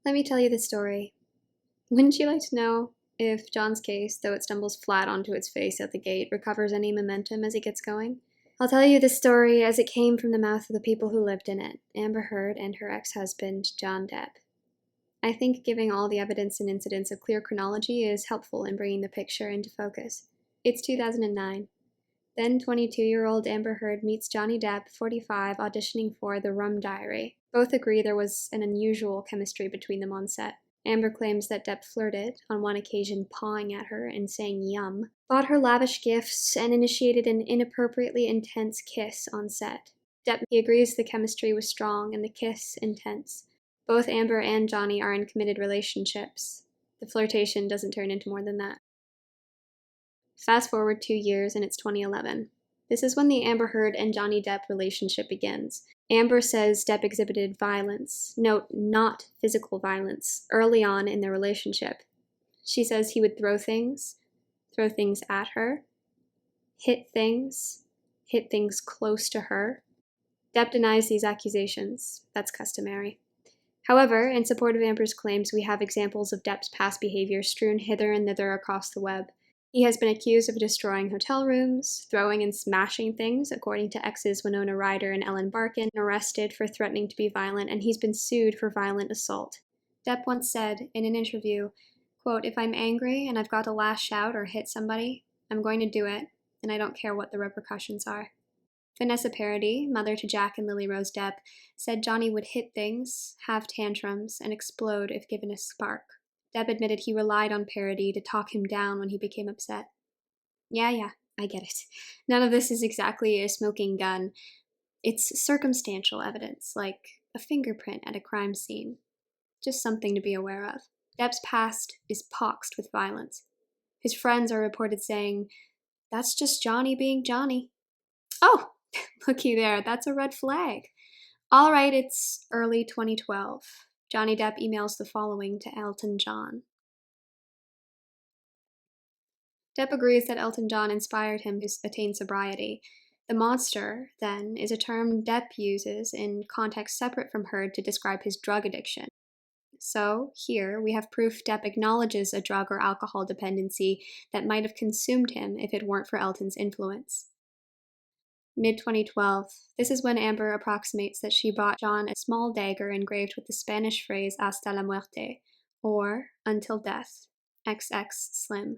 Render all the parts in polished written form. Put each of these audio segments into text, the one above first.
Let me tell you the story. Wouldn't you like to know if John's case, though it stumbles flat onto its face at the gate, recovers any momentum as it gets going? I'll tell you the story as it came from the mouth of the people who lived in it, Amber Heard and her ex-husband, John Depp. I think giving all the evidence and incidents a clear chronology is helpful in bringing the picture into focus. It's 2009. Then 22-year-old Amber Heard meets Johnny Depp, 45, auditioning for The Rum Diary. Both agree there was an unusual chemistry between them on set. Amber claims that Depp flirted, on one occasion pawing at her and saying yum, bought her lavish gifts, and initiated an inappropriately intense kiss on set. Depp agrees the chemistry was strong and the kiss intense. Both Amber and Johnny are in committed relationships. The flirtation doesn't turn into more than that. Fast forward 2 years and it's 2011. This is when the Amber Heard and Johnny Depp relationship begins. Amber says Depp exhibited violence, note, not physical violence, early on in their relationship. She says he would throw things at her, hit things close to her. Depp denies these accusations. That's customary. However, in support of Amber's claims, we have examples of Depp's past behavior strewn hither and thither across the web. He has been accused of destroying hotel rooms, throwing and smashing things, according to exes Winona Ryder and Ellen Barkin, arrested for threatening to be violent, and he's been sued for violent assault. Depp once said in an interview, quote, "If I'm angry and I've got to lash out or hit somebody, I'm going to do it, and I don't care what the repercussions are." Vanessa Paradis, mother to Jack and Lily Rose Depp, said Johnny would hit things, have tantrums, and explode if given a spark. Depp admitted he relied on Paradis to talk him down when he became upset. Yeah, I get it. None of this is exactly a smoking gun. It's circumstantial evidence, like a fingerprint at a crime scene. Just something to be aware of. Depp's past is poxed with violence. His friends are reported saying, "That's just Johnny being Johnny." Oh, looky there, that's a red flag. All right, it's early 2012. Johnny Depp emails the following to Elton John. Depp agrees that Elton John inspired him to attain sobriety. The monster, then, is a term Depp uses in context separate from Heard to describe his drug addiction. So, here, we have proof Depp acknowledges a drug or alcohol dependency that might have consumed him if it weren't for Elton's influence. Mid-2012, this is when Amber approximates that she bought John a small dagger engraved with the Spanish phrase hasta la muerte, or until death, XX Slim.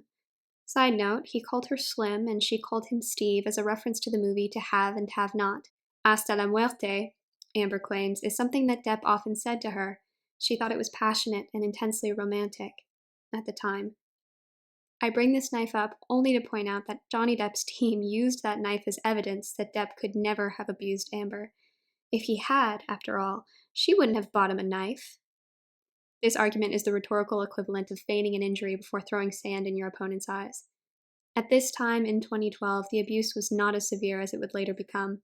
Side note, he called her Slim and she called him Steve as a reference to the movie To Have and Have Not. Hasta la muerte, Amber claims, is something that Depp often said to her. She thought it was passionate and intensely romantic at the time. I bring this knife up only to point out that Johnny Depp's team used that knife as evidence that Depp could never have abused Amber. If he had, after all, she wouldn't have bought him a knife. This argument is the rhetorical equivalent of feigning an injury before throwing sand in your opponent's eyes. At this time in 2012, the abuse was not as severe as it would later become.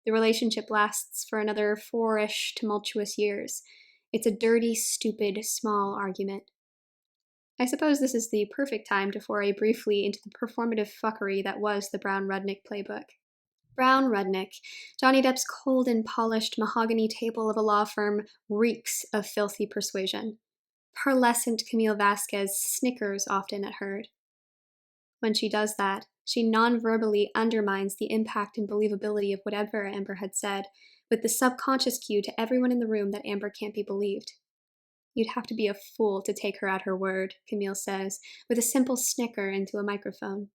The relationship lasts for another 4-ish tumultuous years. It's a dirty, stupid, small argument. I suppose this is the perfect time to foray briefly into the performative fuckery that was the Brown Rudnick playbook. Brown Rudnick, Johnny Depp's cold and polished mahogany table of a law firm, reeks of filthy persuasion. Pearlescent Camille Vasquez snickers often at Heard. When she does that, she non-verbally undermines the impact and believability of whatever Amber had said, with the subconscious cue to everyone in the room that Amber can't be believed. "You'd have to be a fool to take her at her word," Camille says, with a simple snicker into a microphone.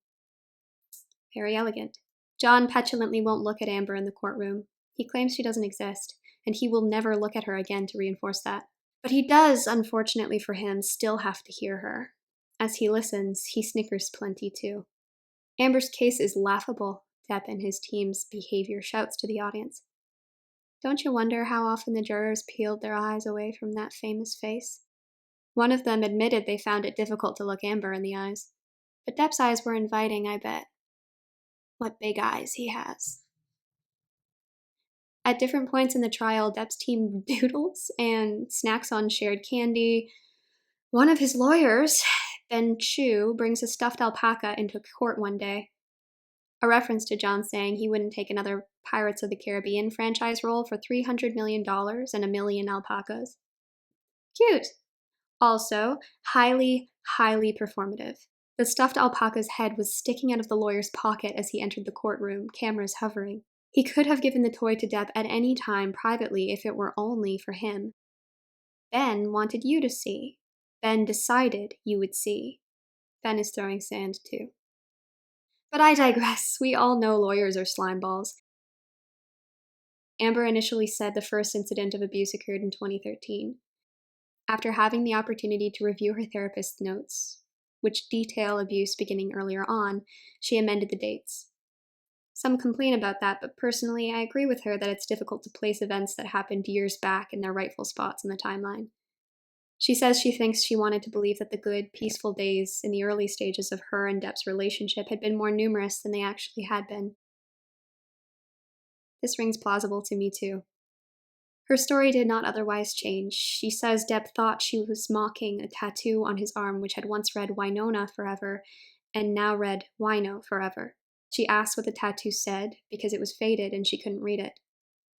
Very elegant. John petulantly won't look at Amber in the courtroom. He claims she doesn't exist, and he will never look at her again to reinforce that. But he does, unfortunately for him, still have to hear her. As he listens, he snickers plenty too. Amber's case is laughable, Depp and his team's behavior shouts to the audience. Don't you wonder how often the jurors peeled their eyes away from that famous face? One of them admitted they found it difficult to look Amber in the eyes. But Depp's eyes were inviting, I bet. What big eyes he has. At different points in the trial, Depp's team doodles and snacks on shared candy. One of his lawyers, Ben Chu, brings a stuffed alpaca into court one day. A reference to John saying he wouldn't take another Pirates of the Caribbean franchise role for $300 million and a million alpacas. Cute, Also, highly, highly performative. The stuffed alpaca's head was sticking out of the lawyer's pocket as he entered the courtroom, cameras hovering. He could have given the toy to Depp at any time privately if it were only for him. Ben wanted you to see. Ben decided you would see. Ben is throwing sand too. But I digress. We all know lawyers are slimeballs. Amber initially said the first incident of abuse occurred in 2013. After having the opportunity to review her therapist's notes, which detail abuse beginning earlier on, she amended the dates. Some complain about that, but personally, I agree with her that it's difficult to place events that happened years back in their rightful spots in the timeline. She says she thinks she wanted to believe that the good, peaceful days in the early stages of her and Depp's relationship had been more numerous than they actually had been. This rings plausible to me too. Her story did not otherwise change. She says Depp thought she was mocking a tattoo on his arm which had once read Winona forever and now read Wino forever. She asked what the tattoo said because it was faded and she couldn't read it.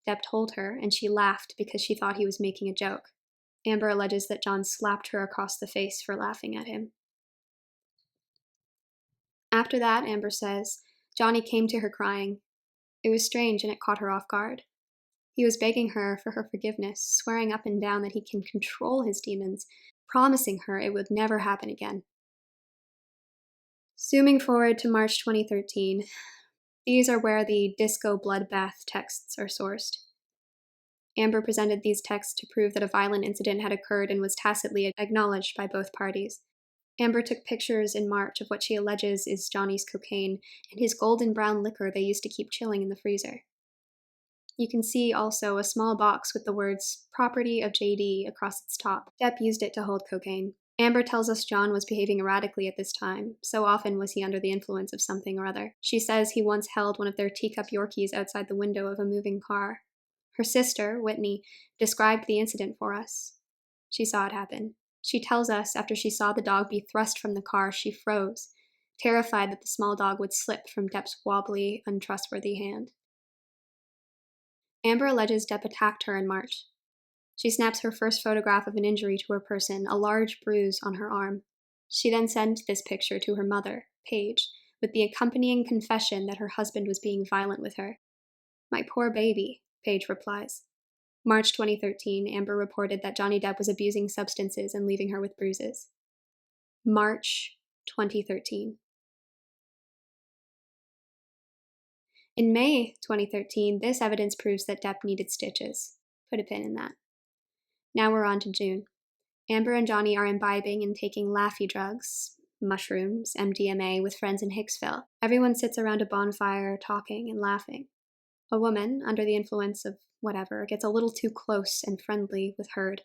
Depp told her, and she laughed because she thought he was making a joke. Amber alleges that John slapped her across the face for laughing at him. After that, Amber says, Johnny came to her crying. It was strange and it caught her off guard. He was begging her for her forgiveness, swearing up and down that he can control his demons, promising her it would never happen again. Zooming forward to March 2013, these are where the disco bloodbath texts are sourced. Amber presented these texts to prove that a violent incident had occurred and was tacitly acknowledged by both parties. Amber took pictures in March of what she alleges is Johnny's cocaine and his golden brown liquor they used to keep chilling in the freezer. You can see also a small box with the words, property of JD, across its top. Depp used it to hold cocaine. Amber tells us John was behaving erratically at this time, so often was he under the influence of something or other. She says he once held one of their teacup Yorkies outside the window of a moving car. Her sister, Whitney, described the incident for us. She saw it happen. She tells us after she saw the dog be thrust from the car, she froze, terrified that the small dog would slip from Depp's wobbly, untrustworthy hand. Amber alleges Depp attacked her in March. She snaps her first photograph of an injury to her person, a large bruise on her arm. She then sends this picture to her mother, Paige, with the accompanying confession that her husband was being violent with her. My poor baby, Paige replies. March 2013, Amber reported that Johnny Depp was abusing substances and leaving her with bruises. March 2013. In May 2013, this evidence proves that Depp needed stitches. Put a pin in that. Now we're on to June. Amber and Johnny are imbibing and taking Laffy drugs, mushrooms, MDMA, with friends in Hicksville. Everyone sits around a bonfire talking and laughing. A woman, under the influence of whatever, gets a little too close and friendly with Heard.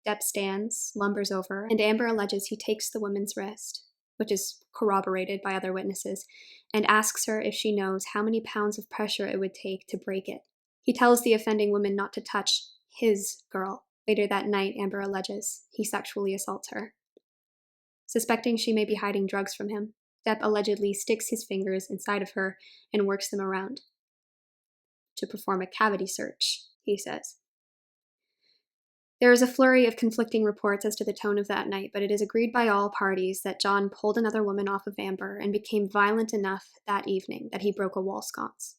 Depp stands, lumbers over, and Amber alleges he takes the woman's wrist, which is corroborated by other witnesses, and asks her if she knows how many pounds of pressure it would take to break it. He tells the offending woman not to touch his girl. Later that night, Amber alleges he sexually assaults her. Suspecting she may be hiding drugs from him, Depp allegedly sticks his fingers inside of her and works them around. To perform a cavity search, he says. There is a flurry of conflicting reports as to the tone of that night, but it is agreed by all parties that John pulled another woman off of Amber and became violent enough that evening that he broke a wall sconce.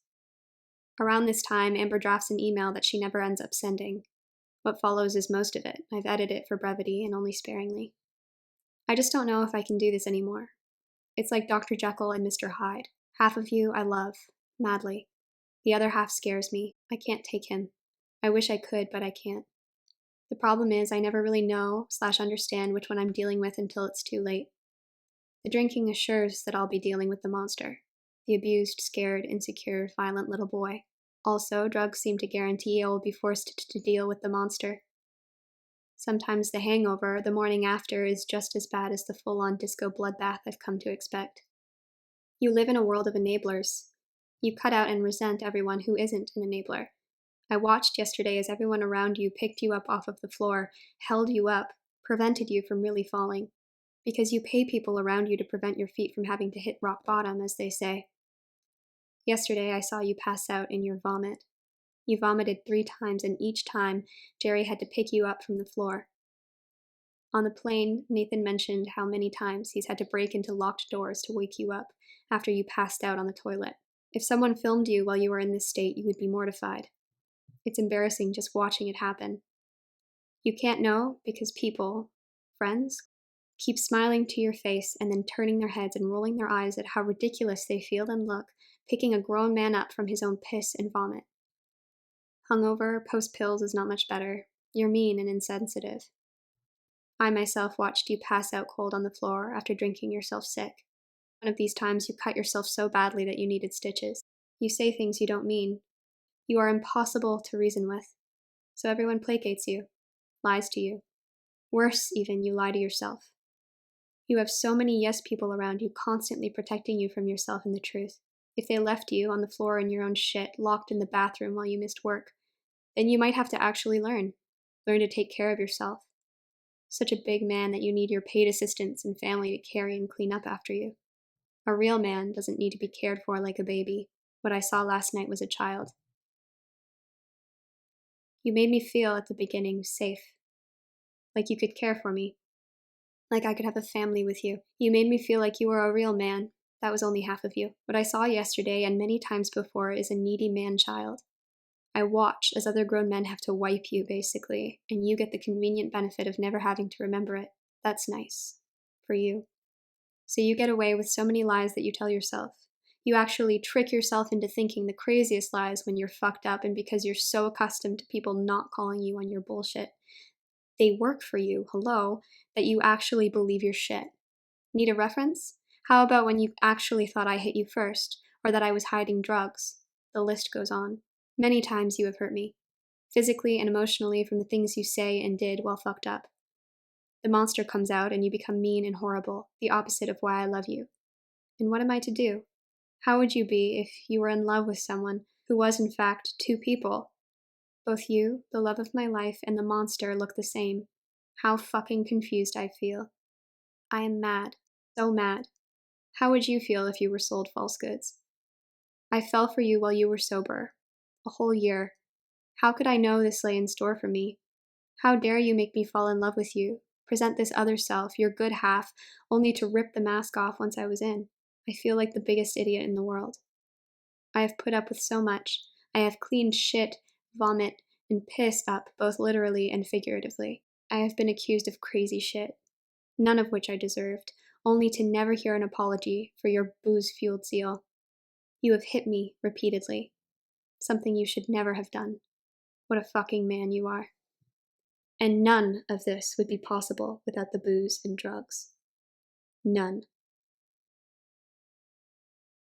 Around this time, Amber drafts an email that she never ends up sending. What follows is most of it. I've edited it for brevity and only sparingly. I just don't know if I can do this anymore. It's like Dr. Jekyll and Mr. Hyde. Half of you I love, madly. The other half scares me. I can't take him. I wish I could, but I can't. The problem is I never really know/understand which one I'm dealing with until it's too late. The drinking assures that I'll be dealing with the monster. The abused, scared, insecure, violent little boy. Also, drugs seem to guarantee I will be forced to deal with the monster. Sometimes the hangover, the morning after, is just as bad as the full-on disco bloodbath I've come to expect. You live in a world of enablers. You cut out and resent everyone who isn't an enabler. I watched yesterday as everyone around you picked you up off of the floor, held you up, prevented you from really falling. Because you pay people around you to prevent your feet from having to hit rock bottom, as they say. Yesterday I saw you pass out in your vomit. You vomited 3 times, and each time Jerry had to pick you up from the floor. On the plane, Nathan mentioned how many times he's had to break into locked doors to wake you up after you passed out on the toilet. If someone filmed you while you were in this state, you would be mortified. It's embarrassing just watching it happen. You can't know because people, friends, keep smiling to your face and then turning their heads and rolling their eyes at how ridiculous they feel and look, picking a grown man up from his own piss and vomit. Hungover, post-pills is not much better. You're mean and insensitive. I myself watched you pass out cold on the floor after drinking yourself sick. One of these times you cut yourself so badly that you needed stitches. You say things you don't mean. You are impossible to reason with. So everyone placates you, lies to you. Worse even, you lie to yourself. You have so many yes people around you constantly protecting you from yourself and the truth. If they left you on the floor in your own shit, locked in the bathroom while you missed work, then you might have to actually learn to take care of yourself. Such a big man that you need your paid assistants and family to carry and clean up after you. A real man doesn't need to be cared for like a baby. What I saw last night was a child. You made me feel at the beginning safe. Like you could care for me. Like I could have a family with you. You made me feel like you were a real man. That was only half of you. What I saw yesterday and many times before is a needy man-child. I watch as other grown men have to wipe you, basically, and you get the convenient benefit of never having to remember it. That's nice. For you. So you get away with so many lies that you tell yourself. You actually trick yourself into thinking the craziest lies when you're fucked up and because you're so accustomed to people not calling you on your bullshit. They work for you, hello, that you actually believe your shit. Need a reference? How about when you actually thought I hit you first, or that I was hiding drugs? The list goes on. Many times you have hurt me, physically and emotionally from the things you say and did while fucked up. The monster comes out and you become mean and horrible, the opposite of why I love you. And what am I to do? How would you be if you were in love with someone who was in fact two people? Both you, the love of my life, and the monster look the same. How fucking confused I feel. I am mad. So mad. How would you feel if you were sold false goods? I fell for you while you were sober. A whole year. How could I know this lay in store for me? How dare you make me fall in love with you, present this other self, your good half, only to rip the mask off once I was in? I feel like the biggest idiot in the world. I have put up with so much. I have cleaned shit, vomit, and piss up, both literally and figuratively. I have been accused of crazy shit, none of which I deserved, only to never hear an apology for your booze-fueled zeal. You have hit me repeatedly, something you should never have done. What a fucking man you are. And none of this would be possible without the booze and drugs. None.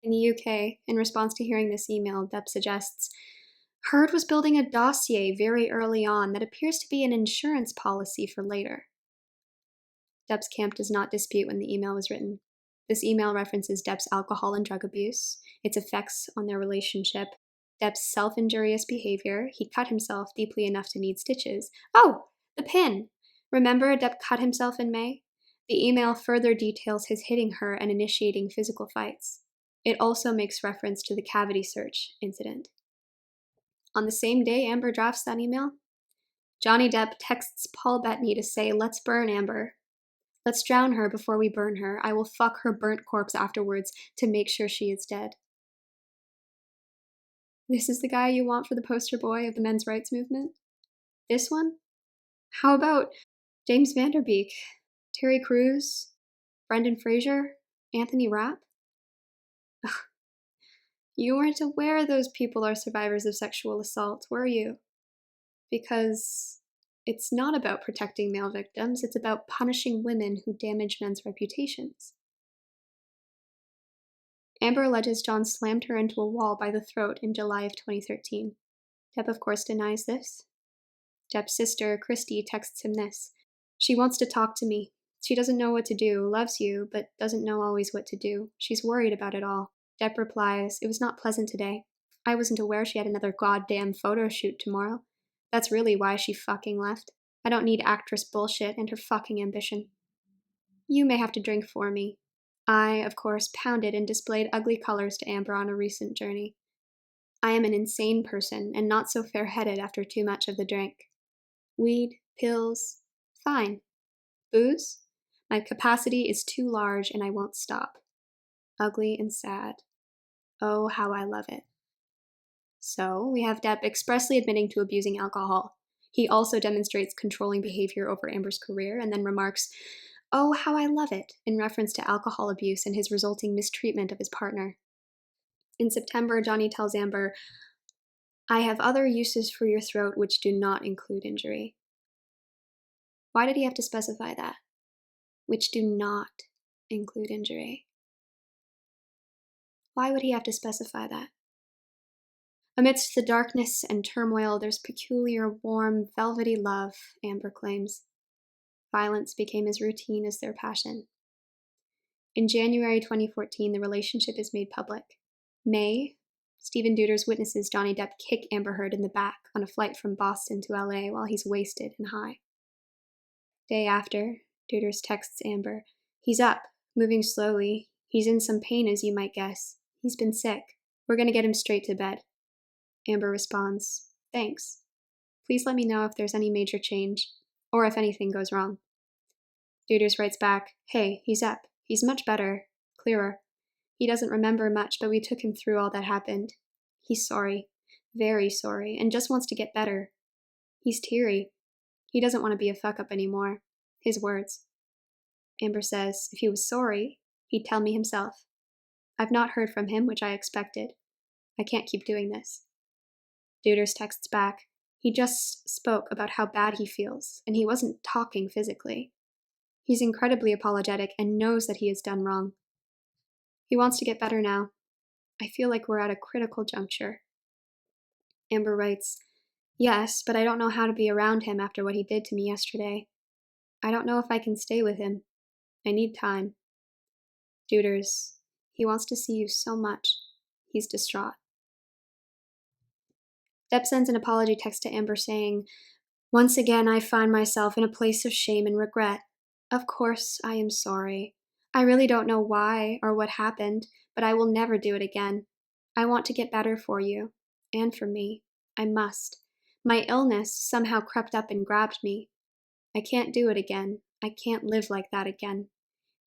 In the UK, in response to hearing this email, Depp suggests, Heard was building a dossier very early on that appears to be an insurance policy for later. Depp's camp does not dispute when the email was written. This email references Depp's alcohol and drug abuse, its effects on their relationship, Depp's self-injurious behavior. He cut himself deeply enough to need stitches. Oh, the pin! Remember Depp cut himself in May? The email further details his hitting her and initiating physical fights. It also makes reference to the cavity search incident. On the same day Amber drafts that email, Johnny Depp texts Paul Bettany to say, Let's burn Amber. Let's drown her before we burn her. I will fuck her burnt corpse afterwards to make sure she is dead. This is the guy you want for the poster boy of the men's rights movement? This one? How about James Van Der Beek, Terry Crews, Brendan Fraser, Anthony Rapp? Ugh. You weren't aware those people are survivors of sexual assault, were you? Because it's not about protecting male victims, it's about punishing women who damage men's reputations. Amber alleges John slammed her into a wall by the throat in July of 2013. Depp, of course, denies this. Depp's sister, Christy, texts him this. She wants to talk to me. She doesn't know what to do, loves you, but doesn't know always what to do. She's worried about it all. Depp replies, It was not pleasant today. I wasn't aware she had another goddamn photo shoot tomorrow. That's really why she fucking left. I don't need actress bullshit and her fucking ambition. You may have to drink for me. I, of course, pounded and displayed ugly colors to Amber on a recent journey. I am an insane person and not so fair-headed after too much of the drink. Weed, pills, fine. Booze? My capacity is too large and I won't stop. Ugly and sad. Oh, how I love it. So, we have Depp expressly admitting to abusing alcohol. He also demonstrates controlling behavior over Amber's career and then remarks, "Oh, how I love it," in reference to alcohol abuse and his resulting mistreatment of his partner. In September, Johnny tells Amber, "I have other uses for your throat which do not include injury." Why did he have to specify that? Which do not include injury. Why would he have to specify that? Amidst the darkness and turmoil, there's peculiar, warm, velvety love, Amber claims. Violence became as routine as their passion. In January 2014, the relationship is made public. May, Stephen Deuters witnesses Johnny Depp kick Amber Heard in the back on a flight from Boston to LA while he's wasted and high. Day after, Deuters texts Amber, "He's up, moving slowly. He's in some pain, as you might guess. He's been sick. We're going to get him straight to bed." Amber responds, "Thanks. Please let me know if there's any major change, or if anything goes wrong." Deuters writes back, "Hey, he's up. He's much better, clearer. He doesn't remember much, but we took him through all that happened. He's sorry, very sorry, and just wants to get better. He's teary. He doesn't want to be a fuck-up anymore." His words. Amber says, "If he was sorry, he'd tell me himself. I've not heard from him, which I expected. I can't keep doing this." Deuters texts back, "He just spoke about how bad he feels, and he wasn't talking physically. He's incredibly apologetic and knows that he has done wrong. He wants to get better now. I feel like we're at a critical juncture." Amber writes, "Yes, but I don't know how to be around him after what he did to me yesterday. I don't know if I can stay with him. I need time." Deuters, "He wants to see you so much. He's distraught." Depp sends an apology text to Amber saying, "Once again, I find myself in a place of shame and regret. Of course, I am sorry. I really don't know why or what happened, but I will never do it again. I want to get better for you, and for me. I must. My illness somehow crept up and grabbed me. I can't do it again. I can't live like that again.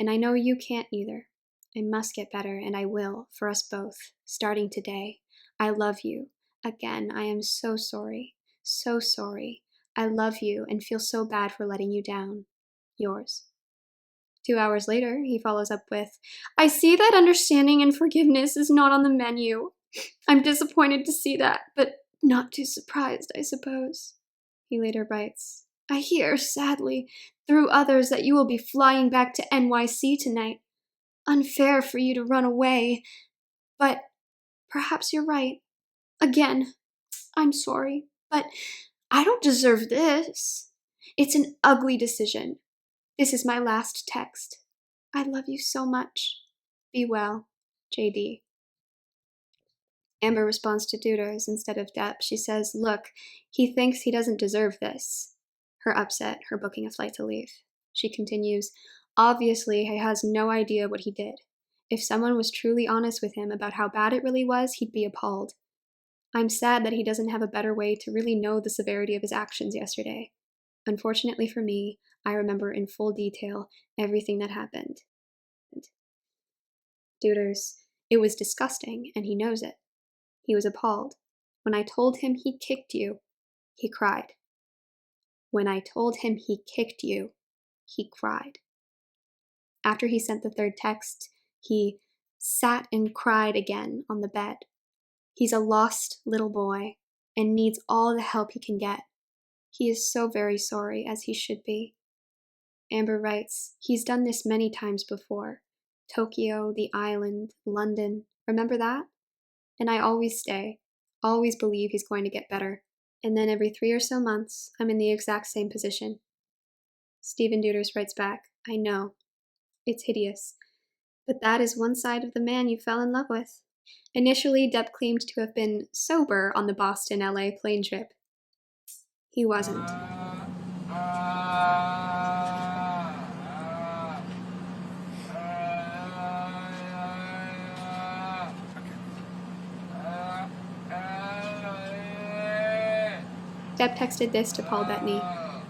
And I know you can't either. I must get better, and I will, for us both, starting today. I love you. Again, I am so sorry. So sorry. I love you and feel so bad for letting you down. Yours." 2 hours later, he follows up with, "I see that understanding and forgiveness is not on the menu. I'm disappointed to see that, but not too surprised, I suppose." He later writes, "I hear, sadly, through others that you will be flying back to NYC tonight. Unfair for you to run away, but perhaps you're right. Again, I'm sorry, but I don't deserve this. It's an ugly decision. This is my last text. I love you so much. Be well, JD." Amber responds to Deuters instead of Depp. She says, "Look, he thinks he doesn't deserve this." Her upset, her booking a flight to leave. She continues, "Obviously, he has no idea what he did. If someone was truly honest with him about how bad it really was, he'd be appalled. I'm sad that he doesn't have a better way to really know the severity of his actions yesterday. Unfortunately for me, I remember in full detail everything that happened." Deuters, "It was disgusting, and he knows it. He was appalled. When I told him he kicked you, he cried. When I told him he kicked you, he cried." After he sent the third text, he sat and cried again on the bed. He's a lost little boy and needs all the help he can get. He is so very sorry, as he should be. Amber writes, "He's done this many times before. Tokyo, the island, London. Remember that? And I always stay, always believe he's going to get better. And then every 3 or so months, I'm in the exact same position." Stephen Deuters writes back, "I know. It's hideous. But that is one side of the man you fell in love with." Initially, Depp claimed to have been sober on the Boston-LA plane trip. He wasn't. Depp texted this to Paul Bettany,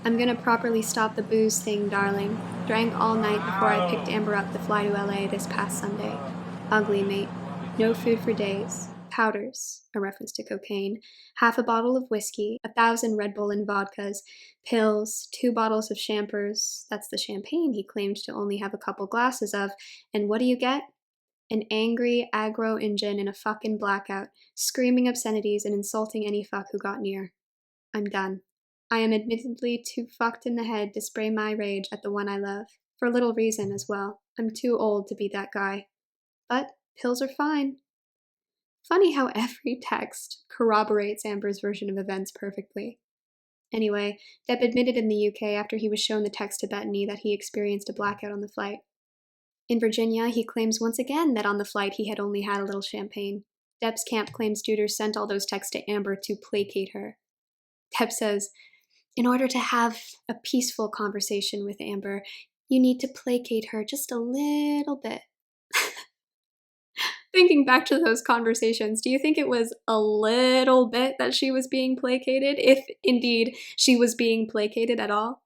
I'm gonna properly stop the booze thing, darling. Drank all night before I picked Amber up to fly to LA this past Sunday. Ugly, mate. No food for days. Powders, a reference to cocaine, half a bottle of whiskey, 1,000 Red Bull and vodkas, pills, 2 bottles of champers, that's the champagne he claimed to only have a couple glasses of, and what do you get? An angry, aggro Injun in a fucking blackout, screaming obscenities and insulting any fuck who got near. I'm done. I am admittedly too fucked in the head to spray my rage at the one I love. For little reason as well. I'm too old to be that guy. But pills are fine. Funny how every text corroborates Amber's version of events perfectly. Anyway, Depp admitted in the UK after he was shown the text to Bettany that he experienced a blackout on the flight. In Virginia, he claims once again that on the flight he had only had a little champagne. Depp's camp claims Duder sent all those texts to Amber to placate her. Depp says, in order to have a peaceful conversation with Amber, you need to placate her just a little bit. Thinking back to those conversations, do you think it was a little bit that she was being placated, if indeed she was being placated at all?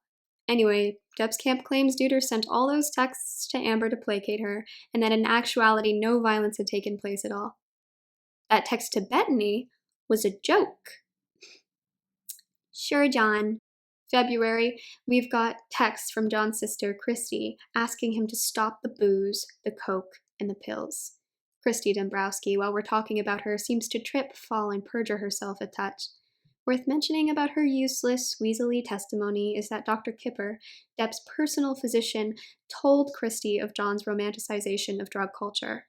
Anyway, Depp's camp claims Duder sent all those texts to Amber to placate her, and that in actuality no violence had taken place at all. That text to Bettany was a joke. Sure, John. February, we've got texts from John's sister, Christy, asking him to stop the booze, the coke, and the pills. Christy Dombrowski, while we're talking about her, seems to trip, fall, and perjure herself a touch. Worth mentioning about her useless, weaselly testimony is that Dr. Kipper, Depp's personal physician, told Christy of John's romanticization of drug culture.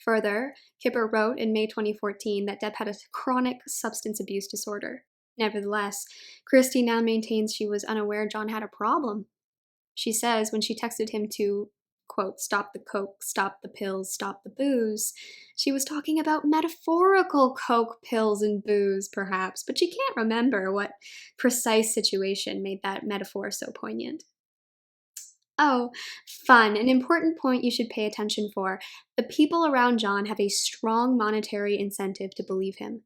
Further, Kipper wrote in May 2014 that Depp had a chronic substance abuse disorder. Nevertheless, Christy now maintains she was unaware John had a problem. She says when she texted him to, quote, stop the coke, stop the pills, stop the booze, she was talking about metaphorical coke, pills, and booze, perhaps, but she can't remember what precise situation made that metaphor so poignant. Oh, fun. An important point you should pay attention for. The people around John have a strong monetary incentive to believe him.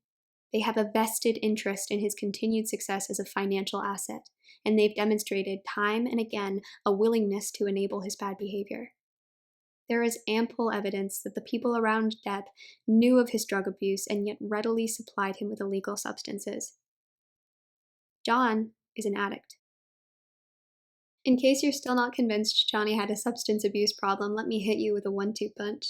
They have a vested interest in his continued success as a financial asset, and they've demonstrated time and again a willingness to enable his bad behavior. There is ample evidence that the people around Depp knew of his drug abuse and yet readily supplied him with illegal substances. John is an addict. In case you're still not convinced Johnny had a substance abuse problem, let me hit you with a 1-2 punch.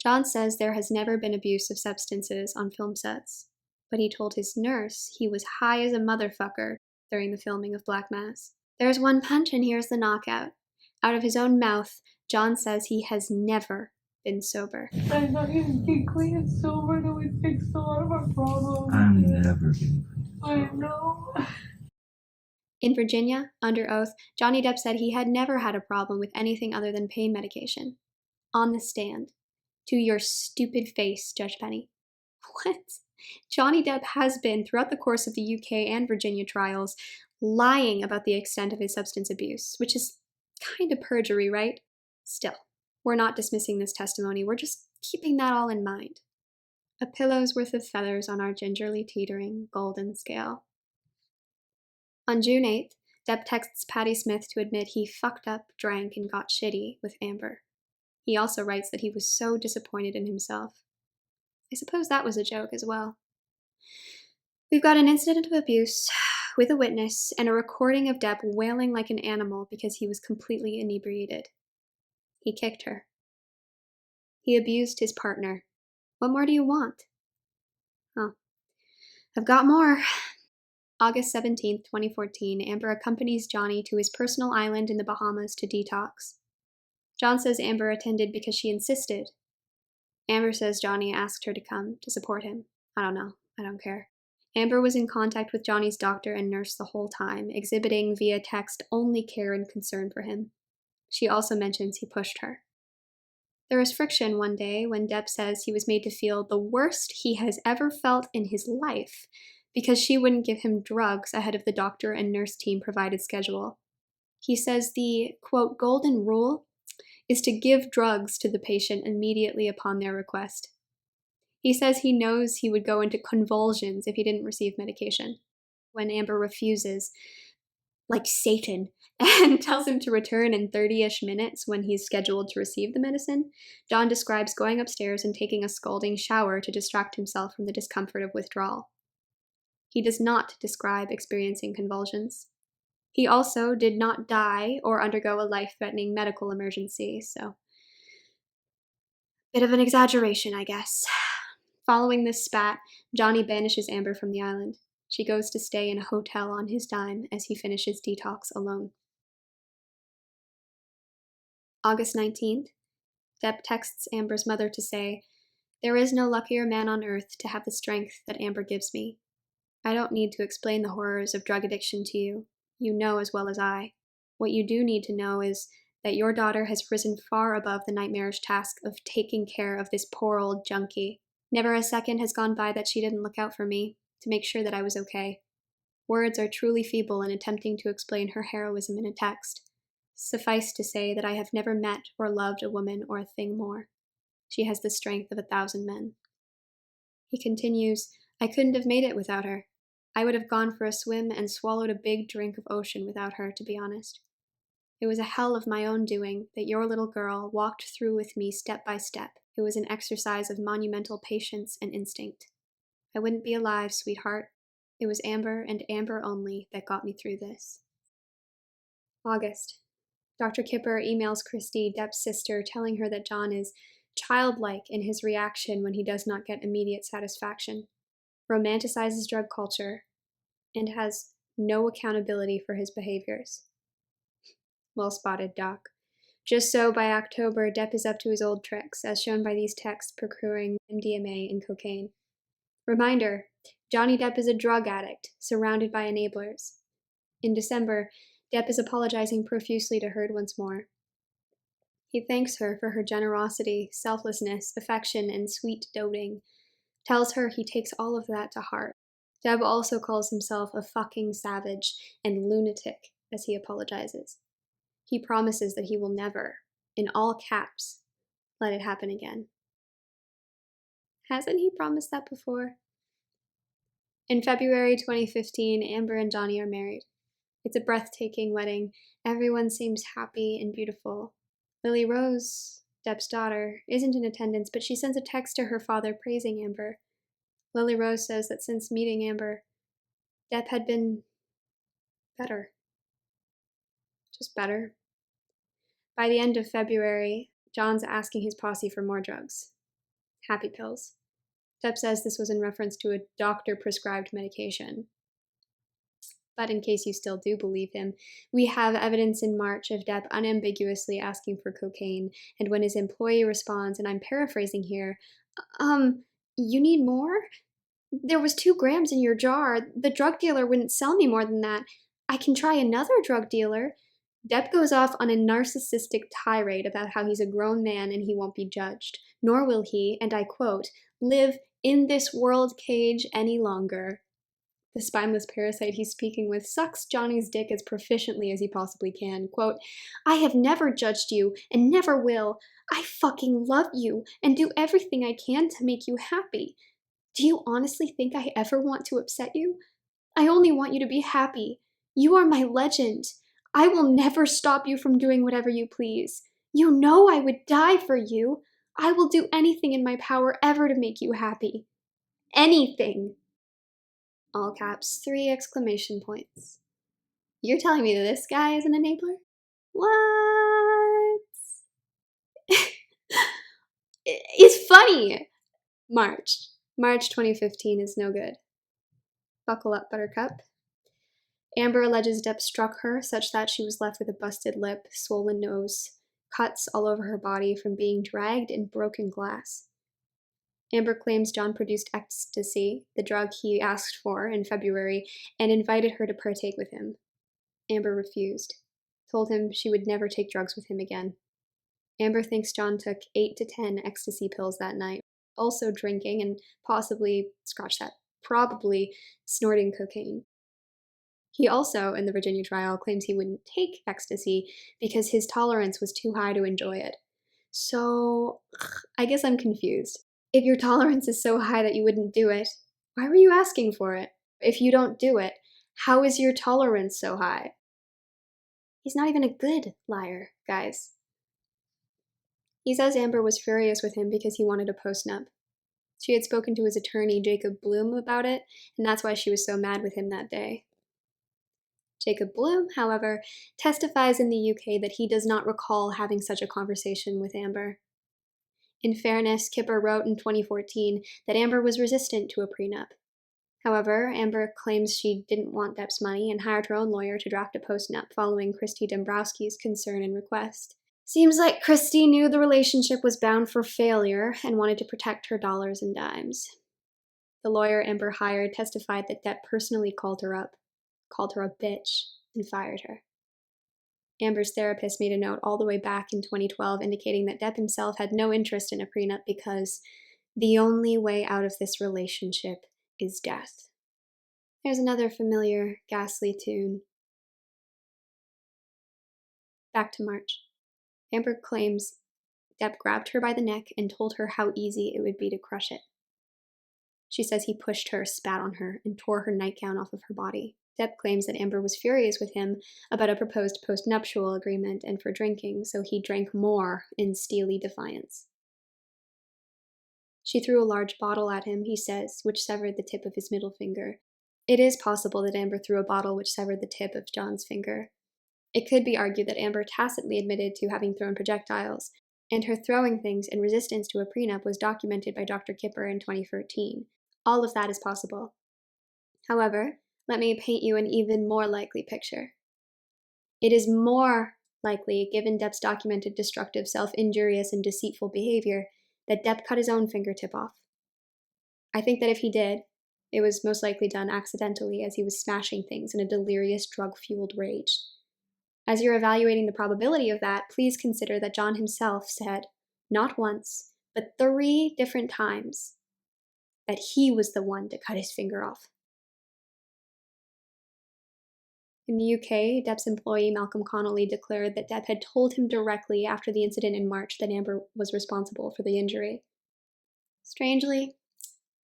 John says there has never been abuse of substances on film sets, but he told his nurse he was high as a motherfucker during the filming of Black Mass. There's one punch and here's the knockout. Out of his own mouth, John says he has never been sober. I thought you'd get clean and sober, that would fix a lot of our problems. I'm never getting clean. I know. In Virginia, under oath, Johnny Depp said he had never had a problem with anything other than pain medication. On the stand. To your stupid face, Judge Penny. What? Johnny Depp has been, throughout the course of the UK and Virginia trials, lying about the extent of his substance abuse, which is kind of perjury, right? Still, we're not dismissing this testimony, we're just keeping that all in mind. A pillow's worth of feathers on our gingerly teetering golden scale. On June 8th, Depp texts Patti Smith to admit he fucked up, drank, and got shitty with Amber. He also writes that he was so disappointed in himself. I suppose that was a joke as well. We've got an incident of abuse with a witness and a recording of Depp wailing like an animal because he was completely inebriated. He kicked her. He abused his partner. What more do you want? Oh, I've got more. August 17th, 2014, Amber accompanies Johnny to his personal island in the Bahamas to detox. John says Amber attended because she insisted. Amber says Johnny asked her to come to support him. I don't know. I don't care. Amber was in contact with Johnny's doctor and nurse the whole time, exhibiting via text only care and concern for him. She also mentions he pushed her. There was friction one day when Depp says he was made to feel the worst he has ever felt in his life because she wouldn't give him drugs ahead of the doctor and nurse team provided schedule. He says the, quote, golden rule is to give drugs to the patient immediately upon their request. He says he knows he would go into convulsions if he didn't receive medication. When Amber refuses, like Satan, and tells him to return in 30-ish minutes when he's scheduled to receive the medicine. John describes going upstairs and taking a scalding shower to distract himself from the discomfort of withdrawal. He does not describe experiencing convulsions. He also did not die or undergo a life-threatening medical emergency, so bit of an exaggeration, I guess. Following this spat, Johnny banishes Amber from the island. She goes to stay in a hotel on his dime as he finishes Detox alone. August 19th, Depp texts Amber's mother to say, "There is no luckier man on earth to have the strength that Amber gives me. I don't need to explain the horrors of drug addiction to you. You know as well as I. What you do need to know is that your daughter has risen far above the nightmarish task of taking care of this poor old junkie. Never a second has gone by that she didn't look out for me, to make sure that I was okay. Words are truly feeble in attempting to explain her heroism in a text. Suffice to say that I have never met or loved a woman or a thing more. She has the strength of 1,000 men." He continues, "I couldn't have made it without her. I would have gone for a swim and swallowed a big drink of ocean without her, to be honest. It was a hell of my own doing that your little girl walked through with me step by step. It was an exercise of monumental patience and instinct. I wouldn't be alive, sweetheart. It was Amber and Amber only that got me through this." August. Dr. Kipper emails Christy, Depp's sister, telling her that John is childlike in his reaction when he does not get immediate satisfaction, romanticizes drug culture, and has no accountability for his behaviors. Well spotted, Doc. Just so by October, Depp is up to his old tricks, as shown by these texts procuring MDMA and cocaine. Reminder, Johnny Depp is a drug addict, surrounded by enablers. In December, Depp is apologizing profusely to Heard once more. He thanks her for her generosity, selflessness, affection, and sweet doting. Tells her he takes all of that to heart. Depp also calls himself a fucking savage and lunatic as he apologizes. He promises that he will never, in all caps, let it happen again. Hasn't he promised that before? In February 2015, Amber and Johnny are married. It's a breathtaking wedding. Everyone seems happy and beautiful. Lily Rose, Depp's daughter, isn't in attendance, but she sends a text to her father praising Amber. Lily Rose says that since meeting Amber, Depp had been better. Just better. By the end of February, John's asking his posse for more drugs. Happy pills. Depp says this was in reference to a doctor-prescribed medication. But in case you still do believe him, we have evidence in March of Depp unambiguously asking for cocaine, and when his employee responds, and I'm paraphrasing here, you need more? There was 2 grams in your jar. The drug dealer wouldn't sell me more than that. I can try another drug dealer. Depp goes off on a narcissistic tirade about how he's a grown man and he won't be judged, nor will he, and I quote, live in this world cage any longer. The spineless parasite he's speaking with sucks Johnny's dick as proficiently as he possibly can. Quote, "I have never judged you and never will. I fucking love you and do everything I can to make you happy. Do you honestly think I ever want to upset you? I only want you to be happy. You are my legend. I will never stop you from doing whatever you please. You know I would die for you. I will do anything in my power ever to make you happy. Anything." All caps, 3 exclamation points. You're telling me that this guy is an enabler? What? It's funny. March 2015 is no good. Buckle up, Buttercup. Amber alleges Depp struck her such that she was left with a busted lip, swollen nose, cuts all over her body from being dragged in broken glass. Amber claims John produced ecstasy, the drug he asked for in February, and invited her to partake with him. Amber refused, told him she would never take drugs with him again. Amber thinks John took 8 to 10 ecstasy pills that night, also drinking and probably snorting cocaine. He also, in the Virginia trial, claims he wouldn't take ecstasy because his tolerance was too high to enjoy it. So, I guess I'm confused. If your tolerance is so high that you wouldn't do it, why were you asking for it? If you don't do it, how is your tolerance so high? He's not even a good liar, guys. He says Amber was furious with him because he wanted a post-nup. She had spoken to his attorney, Jacob Bloom, about it, and that's why she was so mad with him that day. Jacob Bloom, however, testifies in the UK that he does not recall having such a conversation with Amber. In fairness, Kipper wrote in 2014 that Amber was resistant to a prenup. However, Amber claims she didn't want Depp's money and hired her own lawyer to draft a post-nup following Christy Dombrowski's concern and request. Seems like Christy knew the relationship was bound for failure and wanted to protect her dollars and dimes. The lawyer Amber hired testified that Depp personally called her up, called her a bitch, and fired her. Amber's therapist made a note all the way back in 2012 indicating that Depp himself had no interest in a prenup because the only way out of this relationship is death. There's another familiar, ghastly tune. Back to March. Amber claims Depp grabbed her by the neck and told her how easy it would be to crush it. She says he pushed her, spat on her, and tore her nightgown off of her body. Depp claims that Amber was furious with him about a proposed post-nuptial agreement and for drinking, so he drank more in steely defiance. She threw a large bottle at him, he says, which severed the tip of his middle finger. It is possible that Amber threw a bottle which severed the tip of John's finger. It could be argued that Amber tacitly admitted to having thrown projectiles, and her throwing things in resistance to a prenup was documented by Dr. Kipper in 2013. All of that is possible. However, let me paint you an even more likely picture. It is more likely, given Depp's documented destructive, self-injurious, and deceitful behavior, that Depp cut his own fingertip off. I think that if he did, it was most likely done accidentally as he was smashing things in a delirious, drug-fueled rage. As you're evaluating the probability of that, please consider that John himself said, not once, but 3 different times, that he was the one to cut his finger off. In the UK, Depp's employee Malcolm Connolly declared that Depp had told him directly after the incident in March that Amber was responsible for the injury. Strangely,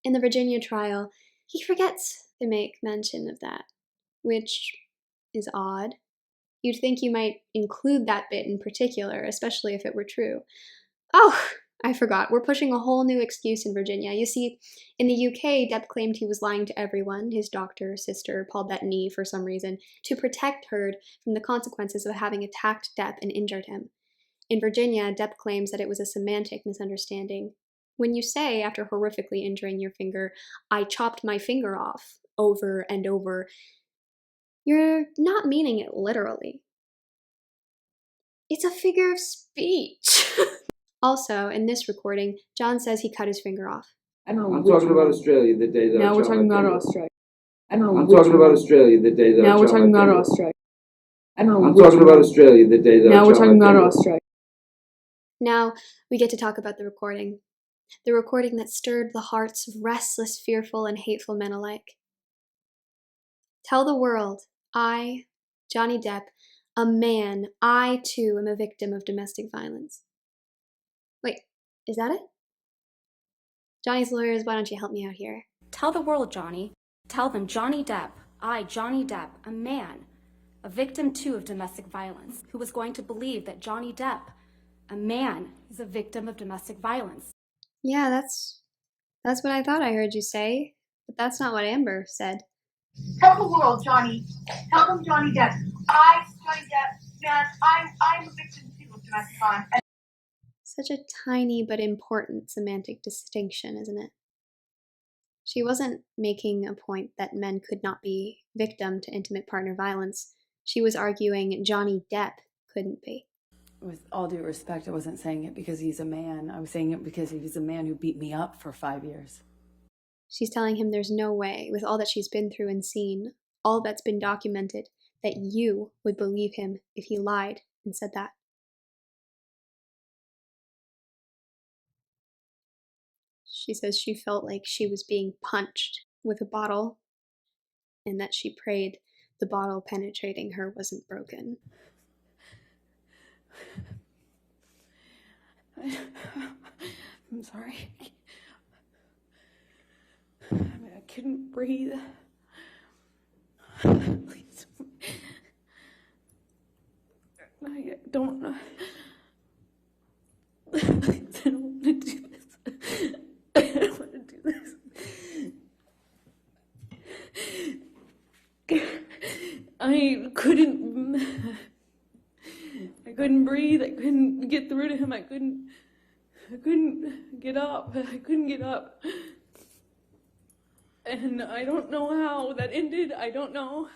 in the Virginia trial, he forgets to make mention of that, which is odd. You'd think you might include that bit in particular, especially if it were true. Oh, I forgot. We're pushing a whole new excuse in Virginia. You see, in the UK, Depp claimed he was lying to everyone, his doctor, sister, Paul Bettany, for some reason, to protect Heard from the consequences of having attacked Depp and injured him. In Virginia, Depp claims that it was a semantic misunderstanding. When you say, after horrifically injuring your finger, I chopped my finger off, over and over, you're not meaning it literally. It's a figure of speech. Also, in this recording, John says he cut his finger off. I don't know. I'm talking about Australia the day that Now we're talking about off. Australia. I don't know. I'm talking about Australia the day that Now we're talking about off. Australia. I don't know. I'm talking about Australia the day that Now we're talking about Australia. Now we get to talk about the recording. The recording that stirred the hearts of restless, fearful, and hateful men alike. Tell the world, I, Johnny Depp, a man, I too am a victim of domestic violence. Wait, is that it? Johnny's lawyers, why don't you help me out here? Tell the world, Johnny. Tell them Johnny Depp, I, Johnny Depp, a man, a victim too of domestic violence, who was going to believe that Johnny Depp, a man, is a victim of domestic violence. Yeah, that's what I thought I heard you say, but that's not what Amber said. Tell the world, Johnny. Tell them Johnny Depp. I, Johnny Depp, man, I'm a victim too of domestic violence. Such a tiny but important semantic distinction, isn't it? She wasn't making a point that men could not be victim to intimate partner violence. She was arguing Johnny Depp couldn't be. With all due respect, I wasn't saying it because he's a man. I was saying it because he's a man who beat me up for 5 years. She's telling him there's no way, with all that she's been through and seen, all that's been documented, that you would believe him if he lied and said that. She says she felt like she was being punched with a bottle, and that she prayed the bottle penetrating her wasn't broken. I'm sorry. I couldn't breathe. Please. I don't know. I don't want to do this. I don't want to do this. I couldn't breathe. I couldn't get through to him. I couldn't get up. I couldn't get up. And I don't know how that ended. I don't know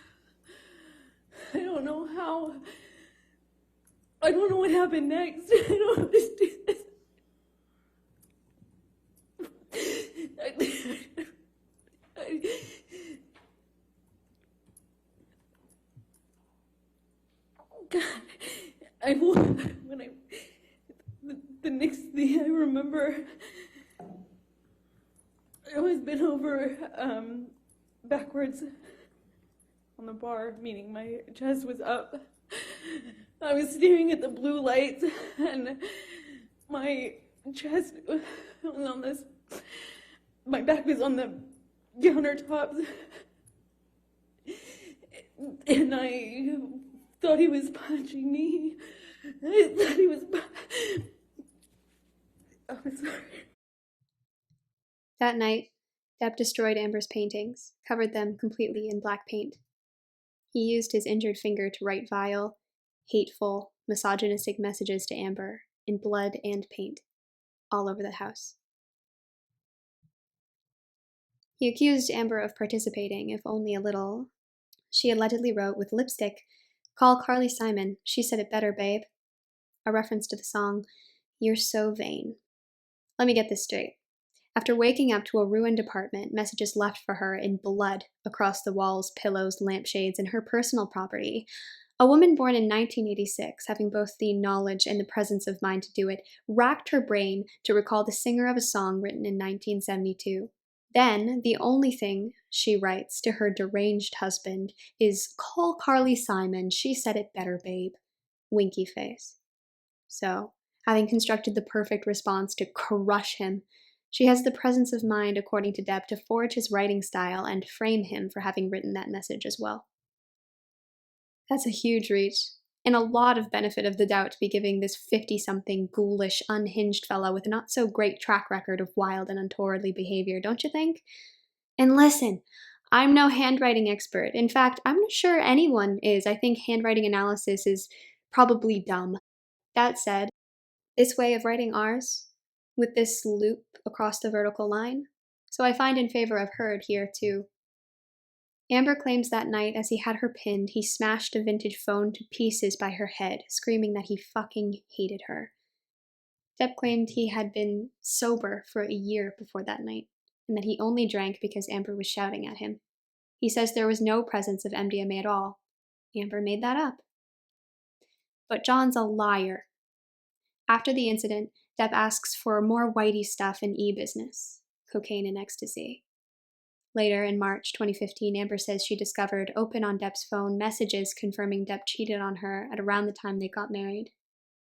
how. I don't know what happened next. I don't want to do this. God, the next thing I remember, I was bent over backwards on the bar, meaning my chest was up. I was staring at the blue lights, and my chest was on this. My back was on the countertops, and I thought he was punching me. I thought he was. I'm sorry. That night, Depp destroyed Amber's paintings, covered them completely in black paint. He used his injured finger to write vile, hateful, misogynistic messages to Amber in blood and paint, all over the house. He accused Amber of participating, if only a little. She allegedly wrote with lipstick, "Call Carly Simon, she said it better, babe," a reference to the song, "You're So Vain." Let me get this straight. After waking up to a ruined apartment, messages left for her in blood across the walls, pillows, lampshades, and her personal property, a woman born in 1986, having both the knowledge and the presence of mind to do it, racked her brain to recall the singer of a song written in 1972. Then, the only thing she writes to her deranged husband is, "Call Carly Simon, she said it better, babe." Winky face. So, having constructed the perfect response to crush him, she has the presence of mind, according to Depp, to forge his writing style and frame him for having written that message as well. That's a huge reach, and a lot of benefit of the doubt to be giving this 50-something, ghoulish, unhinged fellow with a not-so-great track record of wild and untowardly behavior, don't you think? And listen, I'm no handwriting expert. In fact, I'm not sure anyone is. I think handwriting analysis is probably dumb. That said, this way of writing ours, with this loop across the vertical line, so I find in favor of Heard here too. Amber claims that night as he had her pinned, he smashed a vintage phone to pieces by her head, screaming that he fucking hated her. Depp claimed he had been sober for a year before that night, and that he only drank because Amber was shouting at him. He says there was no presence of MDMA at all. Amber made that up. But John's a liar. After the incident, Depp asks for more whitey stuff in e-business, cocaine and ecstasy. Later, in March 2015, Amber says she discovered, open on Depp's phone, messages confirming Depp cheated on her at around the time they got married.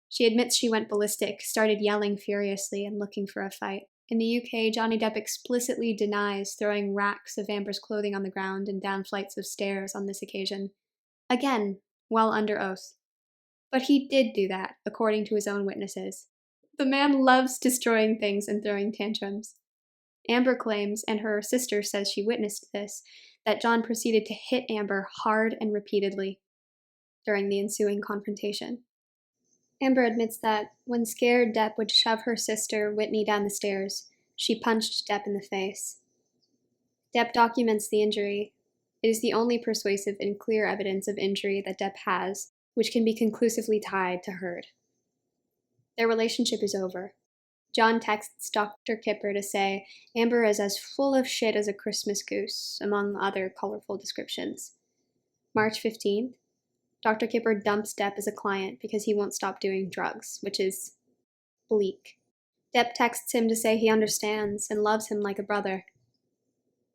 She admits she went ballistic, started yelling furiously and looking for a fight. In the UK, Johnny Depp explicitly denies throwing racks of Amber's clothing on the ground and down flights of stairs on this occasion. Again, while under oath. But he did do that, according to his own witnesses. The man loves destroying things and throwing tantrums. Amber claims, and her sister says she witnessed this, that John proceeded to hit Amber hard and repeatedly during the ensuing confrontation. Amber admits that, when scared Depp would shove her sister, Whitney, down the stairs, she punched Depp in the face. Depp documents the injury. It is the only persuasive and clear evidence of injury that Depp has, which can be conclusively tied to Heard. Their relationship is over. John texts Dr. Kipper to say Amber is as full of shit as a Christmas goose, among other colorful descriptions. March 15th, Dr. Kipper dumps Depp as a client because he won't stop doing drugs, which is bleak. Depp texts him to say he understands and loves him like a brother.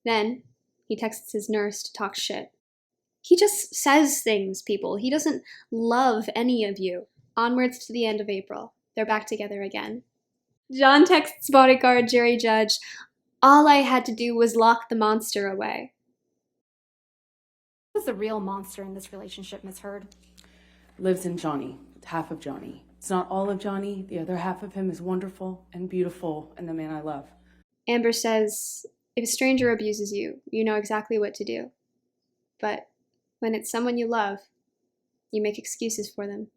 Then, he texts his nurse to talk shit. He just says things, people. He doesn't love any of you. Onwards to the end of April. They're back together again. John texts bodyguard Jerry Judge, "All I had to do was lock the monster away." Who's the real monster in this relationship, Miss Heard? Lives in Johnny. half of Johnny. It's not all of Johnny. The other half of him is wonderful and beautiful and the man I love. Amber says, if a stranger abuses you, you know exactly what to do. But when it's someone you love, you make excuses for them.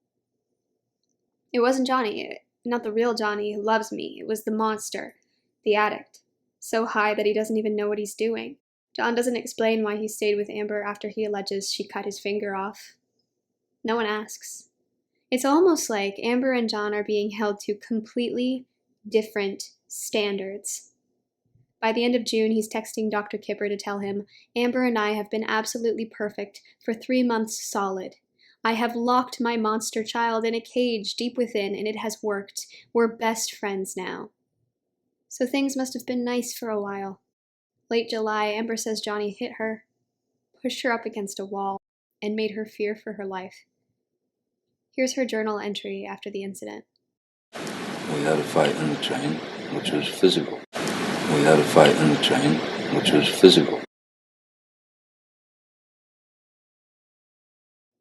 It wasn't Johnny, not the real Johnny who loves me. It was the monster, the addict, so high that he doesn't even know what he's doing. John doesn't explain why he stayed with Amber after he alleges she cut his finger off. No one asks. It's almost like Amber and John are being held to completely different standards. By the end of June, he's texting Dr. Kipper to tell him, Amber and I have been absolutely perfect for 3 months solid. I have locked my monster child in a cage deep within, and it has worked. We're best friends now. So things must have been nice for a while. Late July, Amber says Johnny hit her, pushed her up against a wall, and made her fear for her life. Here's her journal entry after the incident. We had a fight in the train, which was physical. We had a fight in the train, which was physical.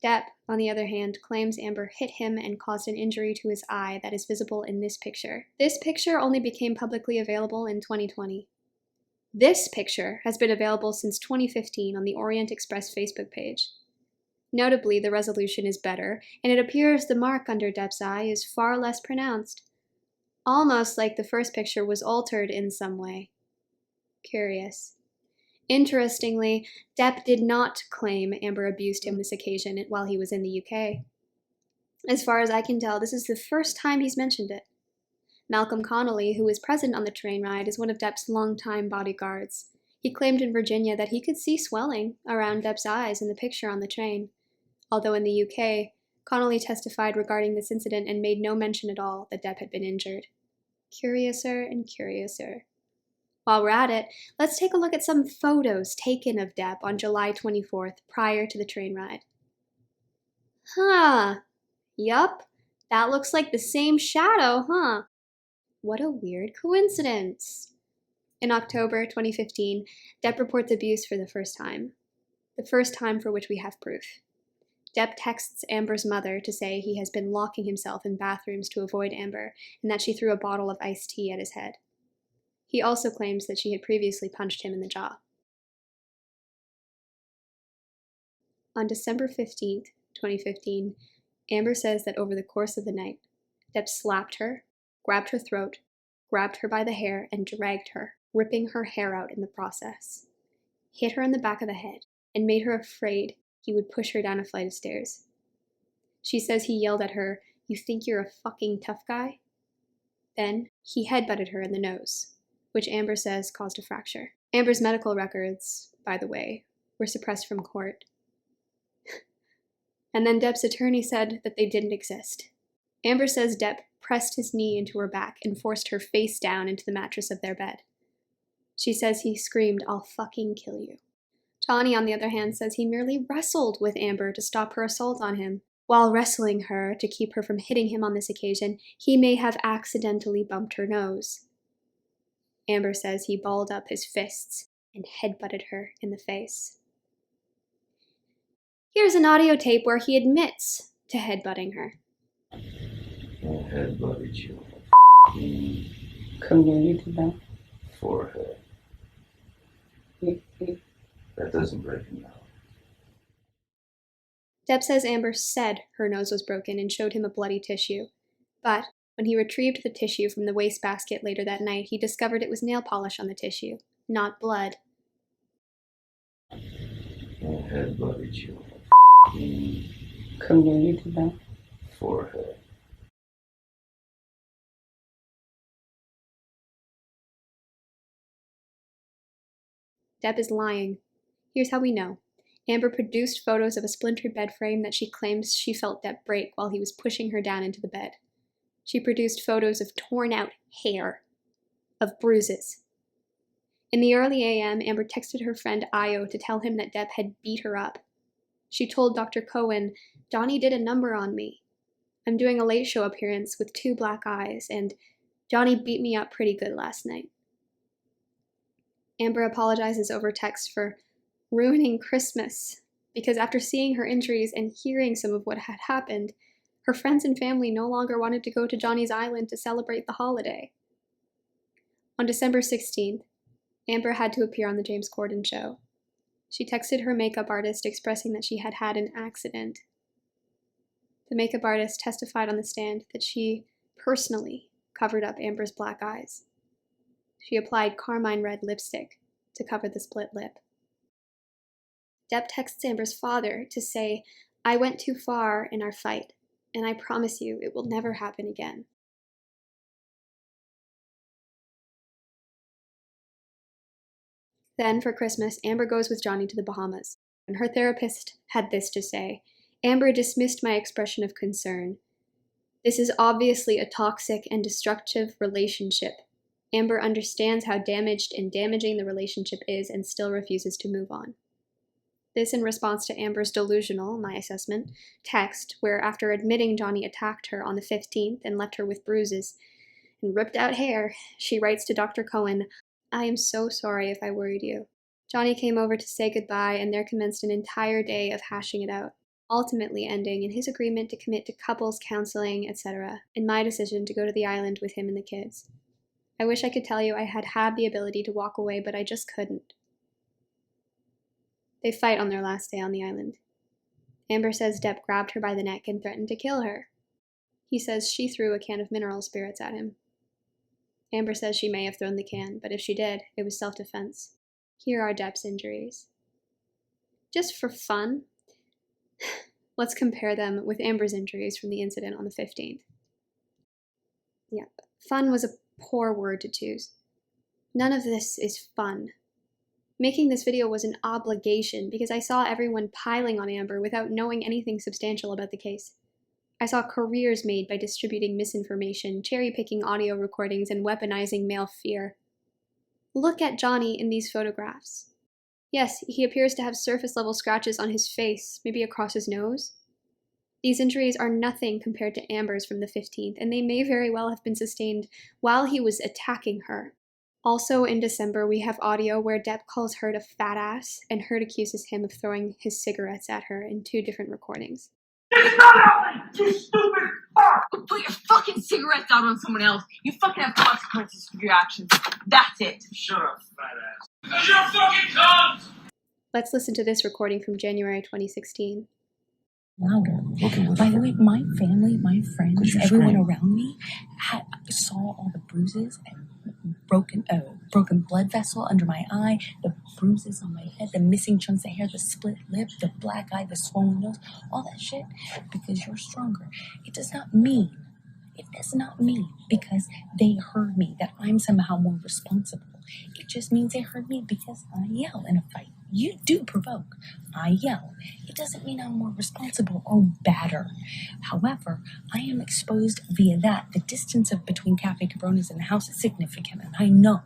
Depp, on the other hand, claims Amber hit him and caused an injury to his eye that is visible in this picture. This picture only became publicly available in 2020. This picture has been available since 2015 on the Orient Express Facebook page. Notably, the resolution is better, and it appears the mark under Depp's eye is far less pronounced. Almost like the first picture was altered in some way. Curious. Interestingly, Depp did not claim Amber abused him this occasion while he was in the UK. As far as I can tell, this is the first time he's mentioned it. Malcolm Connolly, who was present on the train ride, is one of Depp's longtime bodyguards. He claimed in Virginia that he could see swelling around Depp's eyes in the picture on the train. Although in the UK, Connolly testified regarding this incident and made no mention at all that Depp had been injured. Curiouser and curiouser. While we're at it, let's take a look at some photos taken of Depp on July 24th prior to the train ride. Yup, that looks like the same shadow, huh? What a weird coincidence. In October 2015, Depp reports abuse for the first time for which we have proof. Depp texts Amber's mother to say he has been locking himself in bathrooms to avoid Amber and that she threw a bottle of iced tea at his head. He also claims that she had previously punched him in the jaw. On December 15th, 2015, Amber says that over the course of the night, Depp slapped her, grabbed her throat, grabbed her by the hair, and dragged her, ripping her hair out in the process. Hit her in the back of the head, and made her afraid he would push her down a flight of stairs. She says he yelled at her, "You think you're a fucking tough guy?" Then, he headbutted her in the nose, which Amber says caused a fracture. Amber's medical records, by the way, were suppressed from court. And then Depp's attorney said that they didn't exist. Amber says Depp pressed his knee into her back and forced her face down into the mattress of their bed. She says he screamed, "I'll fucking kill you." Johnny, on the other hand, says he merely wrestled with Amber to stop her assault on him. While wrestling her to keep her from hitting him on this occasion, he may have accidentally bumped her nose. Amber says he balled up his fists and headbutted her in the face. Here's an audio tape where he admits to headbutting her. I headbutted you. Come here, you did that. Forehead. That doesn't break a nose. Depp says Amber said her nose was broken and showed him a bloody tissue. But when he retrieved the tissue from the wastebasket later that night, he discovered it was nail polish on the tissue, not blood. I headbutted you. Come here, you did that. Forehead. Depp is lying. Here's how we know. Amber produced photos of a splintered bed frame that she claims she felt Depp break while he was pushing her down into the bed. She produced photos of torn out hair, of bruises. In the early AM, Amber texted her friend Io to tell him that Depp had beat her up. She told Dr. Cohen, "Johnny did a number on me. I'm doing a late show appearance with 2 black eyes, and Johnny beat me up pretty good last night." Amber apologizes over text for ruining Christmas, because after seeing her injuries and hearing some of what had happened, Her friends and family no longer wanted to go to Johnny's Island to celebrate the holiday. On December 16th, Amber had to appear on the James Corden show. She texted her makeup artist expressing that she had had an accident. The makeup artist testified on the stand that she personally covered up Amber's black eyes. She applied carmine red lipstick to cover the split lip. Depp texts Amber's father to say, "I went too far in our fight, and I promise you it will never happen again." Then, for Christmas, Amber goes with Johnny to the Bahamas, and her therapist had this to say: "Amber dismissed my expression of concern. This is obviously a toxic and destructive relationship. Amber understands how damaged and damaging the relationship is and still refuses to move on." This in response to Amber's delusional, my assessment, text where, after admitting Johnny attacked her on the 15th and left her with bruises and ripped out hair, she writes to Dr. Cohen, "I am so sorry if I worried you." Johnny came over to say goodbye, and there commenced an entire day of hashing it out, ultimately ending in his agreement to commit to couples counseling, etc., and my decision to go to the island with him and the kids. I wish I could tell you I had had the ability to walk away, but I just couldn't. They fight on their last day on the island. Amber says Depp grabbed her by the neck and threatened to kill her. He says she threw a can of mineral spirits at him. Amber says she may have thrown the can, but if she did, it was self-defense. Here are Depp's injuries. Just for fun, let's compare them with Amber's injuries from the incident on the 15th. Yep, fun was a poor word to choose. None of this is fun. Making this video was an obligation because I saw everyone piling on Amber without knowing anything substantial about the case. I saw careers made by distributing misinformation, cherry-picking audio recordings, and weaponizing male fear. Look at Johnny in these photographs. Yes, he appears to have surface-level scratches on his face, maybe across his nose. These injuries are nothing compared to Amber's from the 15th, and they may very well have been sustained while he was attacking her. Also in December, we have audio where Depp calls Heard a fat ass, and Heard accuses him of throwing his cigarettes at her in 2 different recordings. It's not out, you stupid fuck! Put your fucking cigarettes out on someone else. You fucking have consequences for your actions. That's it. Shut up, fat ass. Because you're a fucking cunt! Let's listen to this recording from January 2016. Louder. By the way, my family, my friends, everyone around me saw all the bruises and broken blood vessel under my eye, the bruises on my head, the missing chunks of hair, the split lip, the black eye, the swollen nose, all that shit, because you're stronger. It does not mean because they heard me that I'm somehow more responsible. It just means they heard me because I yell in a fight. You do provoke. I yell. It doesn't mean I'm more responsible or badder. However, I am exposed via that. The distance between Cafe Cabronis and the house is significant, and I know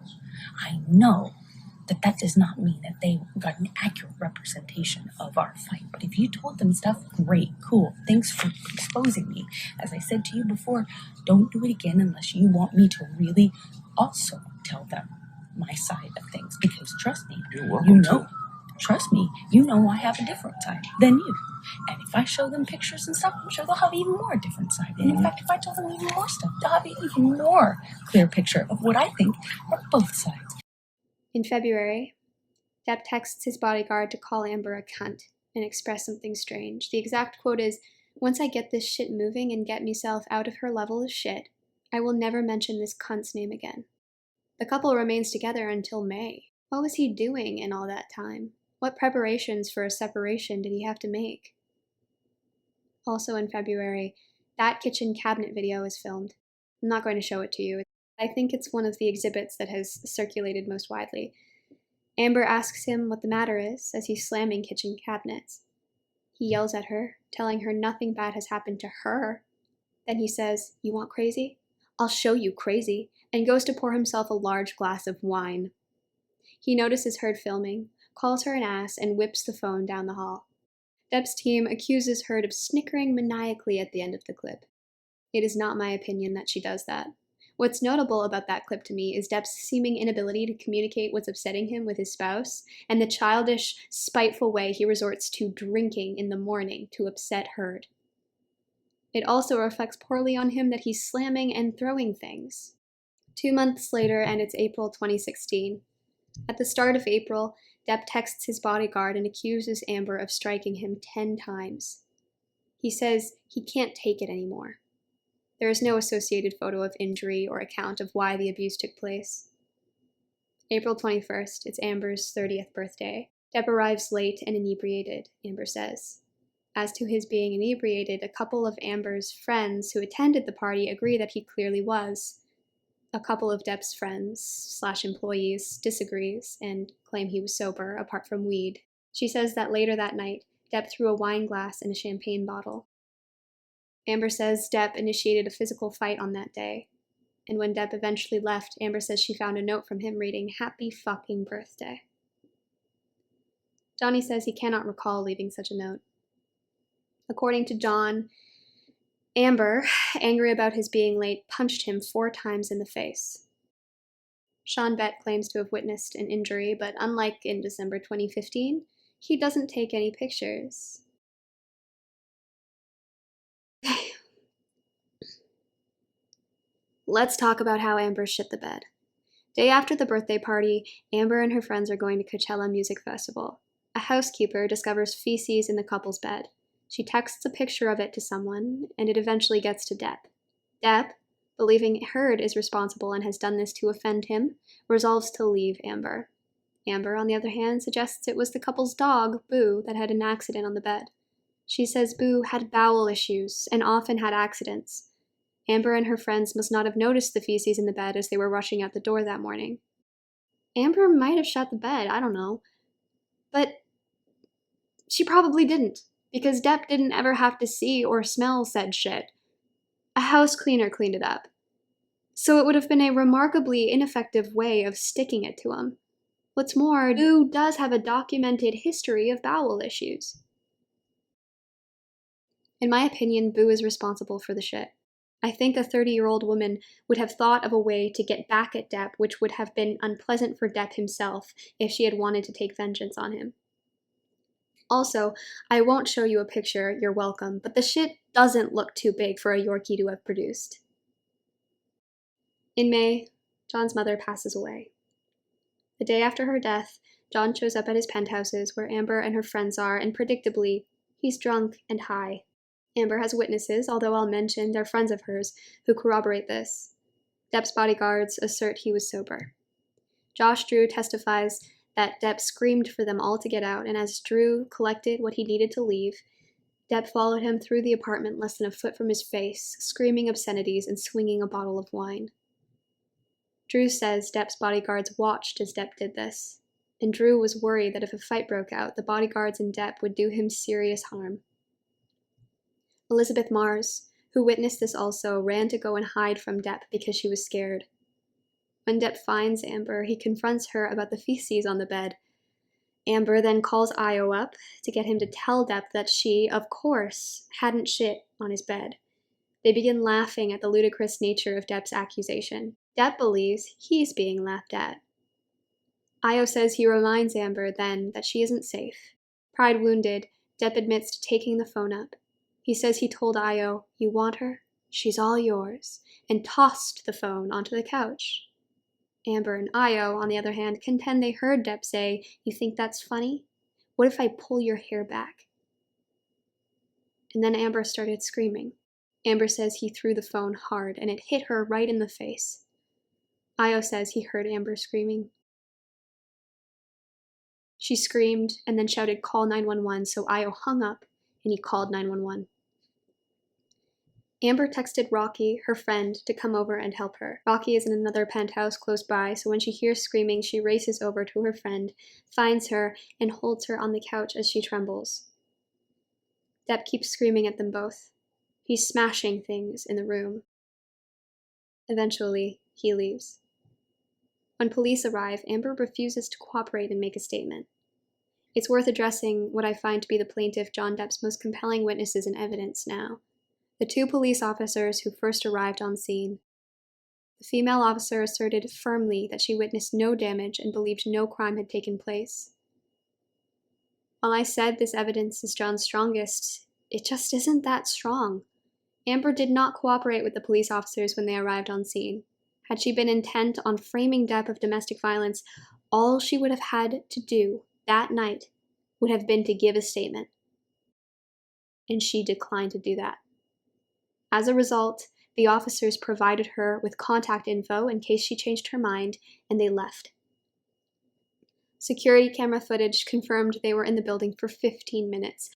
that does not mean that they got an accurate representation of our fight. But if you told them stuff, great, cool. Thanks for exposing me. As I said to you before, don't do it again unless you want me to really also tell them my side of things. Because trust me, trust me, you know I have a different side than you. And if I show them pictures and stuff, I'm sure they'll have even more different side. And in fact, if I tell them even more stuff, they'll have an even more clear picture of what I think are both sides. In February, Depp texts his bodyguard to call Amber a cunt and express something strange. The exact quote is, "Once I get this shit moving and get myself out of her level of shit, I will never mention this cunt's name again." The couple remains together until May. What was he doing in all that time? What preparations for a separation did he have to make? Also in February, that kitchen cabinet video is filmed. I'm not going to show it to you. I think it's one of the exhibits that has circulated most widely. Amber asks him what the matter is as he's slamming kitchen cabinets. He yells at her, telling her nothing bad has happened to her. Then he says, "You want crazy? I'll show you crazy," and goes to pour himself a large glass of wine. He notices Heard filming, calls her an ass, and whips the phone down the hall. Depp's team accuses Heard of snickering maniacally at the end of the clip. It is not my opinion that she does that. What's notable about that clip to me is Depp's seeming inability to communicate what's upsetting him with his spouse, and the childish, spiteful way he resorts to drinking in the morning to upset Heard. It also reflects poorly on him that he's slamming and throwing things. 2 months later, and it's April 2016. At the start of April, Depp texts his bodyguard and accuses Amber of striking him 10 times. He says he can't take it anymore. There is no associated photo of injury or account of why the abuse took place. April 21st, it's Amber's 30th birthday. Depp arrives late and inebriated, Amber says. As to his being inebriated, a couple of Amber's friends who attended the party agree that he clearly was. A couple of Depp's friends/employees disagrees and claim he was sober, apart from weed. She says that later that night, Depp threw a wine glass and a champagne bottle. Amber says Depp initiated a physical fight on that day, and when Depp eventually left, Amber says she found a note from him reading, "Happy fucking birthday." Johnny says he cannot recall leaving such a note. According to John, Amber, angry about his being late, punched him 4 times in the face. Sean Bett claims to have witnessed an injury, but unlike in December 2015, he doesn't take any pictures. Let's talk about how Amber shit the bed. Day after the birthday party, Amber and her friends are going to Coachella Music Festival. A housekeeper discovers feces in the couple's bed. She texts a picture of it to someone, and it eventually gets to Depp. Depp, believing Heard is responsible and has done this to offend him, resolves to leave Amber. Amber, on the other hand, suggests it was the couple's dog, Boo, that had an accident on the bed. She says Boo had bowel issues and often had accidents. Amber and her friends must not have noticed the feces in the bed as they were rushing out the door that morning. Amber might have shut the bed, I don't know. But she probably didn't, because Depp didn't ever have to see or smell said shit. A house cleaner cleaned it up. So it would have been a remarkably ineffective way of sticking it to him. What's more, Boo does have a documented history of bowel issues. In my opinion, Boo is responsible for the shit. I think a 30-year-old woman would have thought of a way to get back at Depp which would have been unpleasant for Depp himself if she had wanted to take vengeance on him. Also, I won't show you a picture, you're welcome, but the shit doesn't look too big for a Yorkie to have produced. In May, John's mother passes away. The day after her death, John shows up at his penthouses where Amber and her friends are, and predictably, he's drunk and high. Amber has witnesses, although I'll mention they're friends of hers, who corroborate this. Depp's bodyguards assert he was sober. Josh Drew testifies that Depp screamed for them all to get out, and as Drew collected what he needed to leave, Depp followed him through the apartment less than a foot from his face, screaming obscenities and swinging a bottle of wine. Drew says Depp's bodyguards watched as Depp did this, and Drew was worried that if a fight broke out, the bodyguards and Depp would do him serious harm. Elizabeth Mars, who witnessed this also, ran to go and hide from Depp because she was scared. When Depp finds Amber, he confronts her about the feces on the bed. Amber then calls Io up to get him to tell Depp that she, of course, hadn't shit on his bed. They begin laughing at the ludicrous nature of Depp's accusation. Depp believes he's being laughed at. Io says he reminds Amber then that she isn't safe. Pride wounded, Depp admits to taking the phone up. He says he told Io, "You want her? She's all yours," and tossed the phone onto the couch. Amber and Io, on the other hand, contend they heard Depp say, "You think that's funny? What if I pull your hair back?" And then Amber started screaming. Amber says he threw the phone hard and it hit her right in the face. Io says he heard Amber screaming. She screamed and then shouted, "Call 911," so Io hung up and he called 911. Amber texted Rocky, her friend, to come over and help her. Rocky is in another penthouse close by, so when she hears screaming, she races over to her friend, finds her, and holds her on the couch as she trembles. Depp keeps screaming at them both. He's smashing things in the room. Eventually, he leaves. When police arrive, Amber refuses to cooperate and make a statement. It's worth addressing what I find to be the plaintiff John Depp's most compelling witnesses and evidence now. The 2 police officers who first arrived on scene. The female officer asserted firmly that she witnessed no damage and believed no crime had taken place. While I said this evidence is John's strongest, it just isn't that strong. Amber did not cooperate with the police officers when they arrived on scene. Had she been intent on framing Depp of domestic violence, all she would have had to do that night would have been to give a statement. And she declined to do that. As a result, the officers provided her with contact info in case she changed her mind, and they left. Security camera footage confirmed they were in the building for 15 minutes.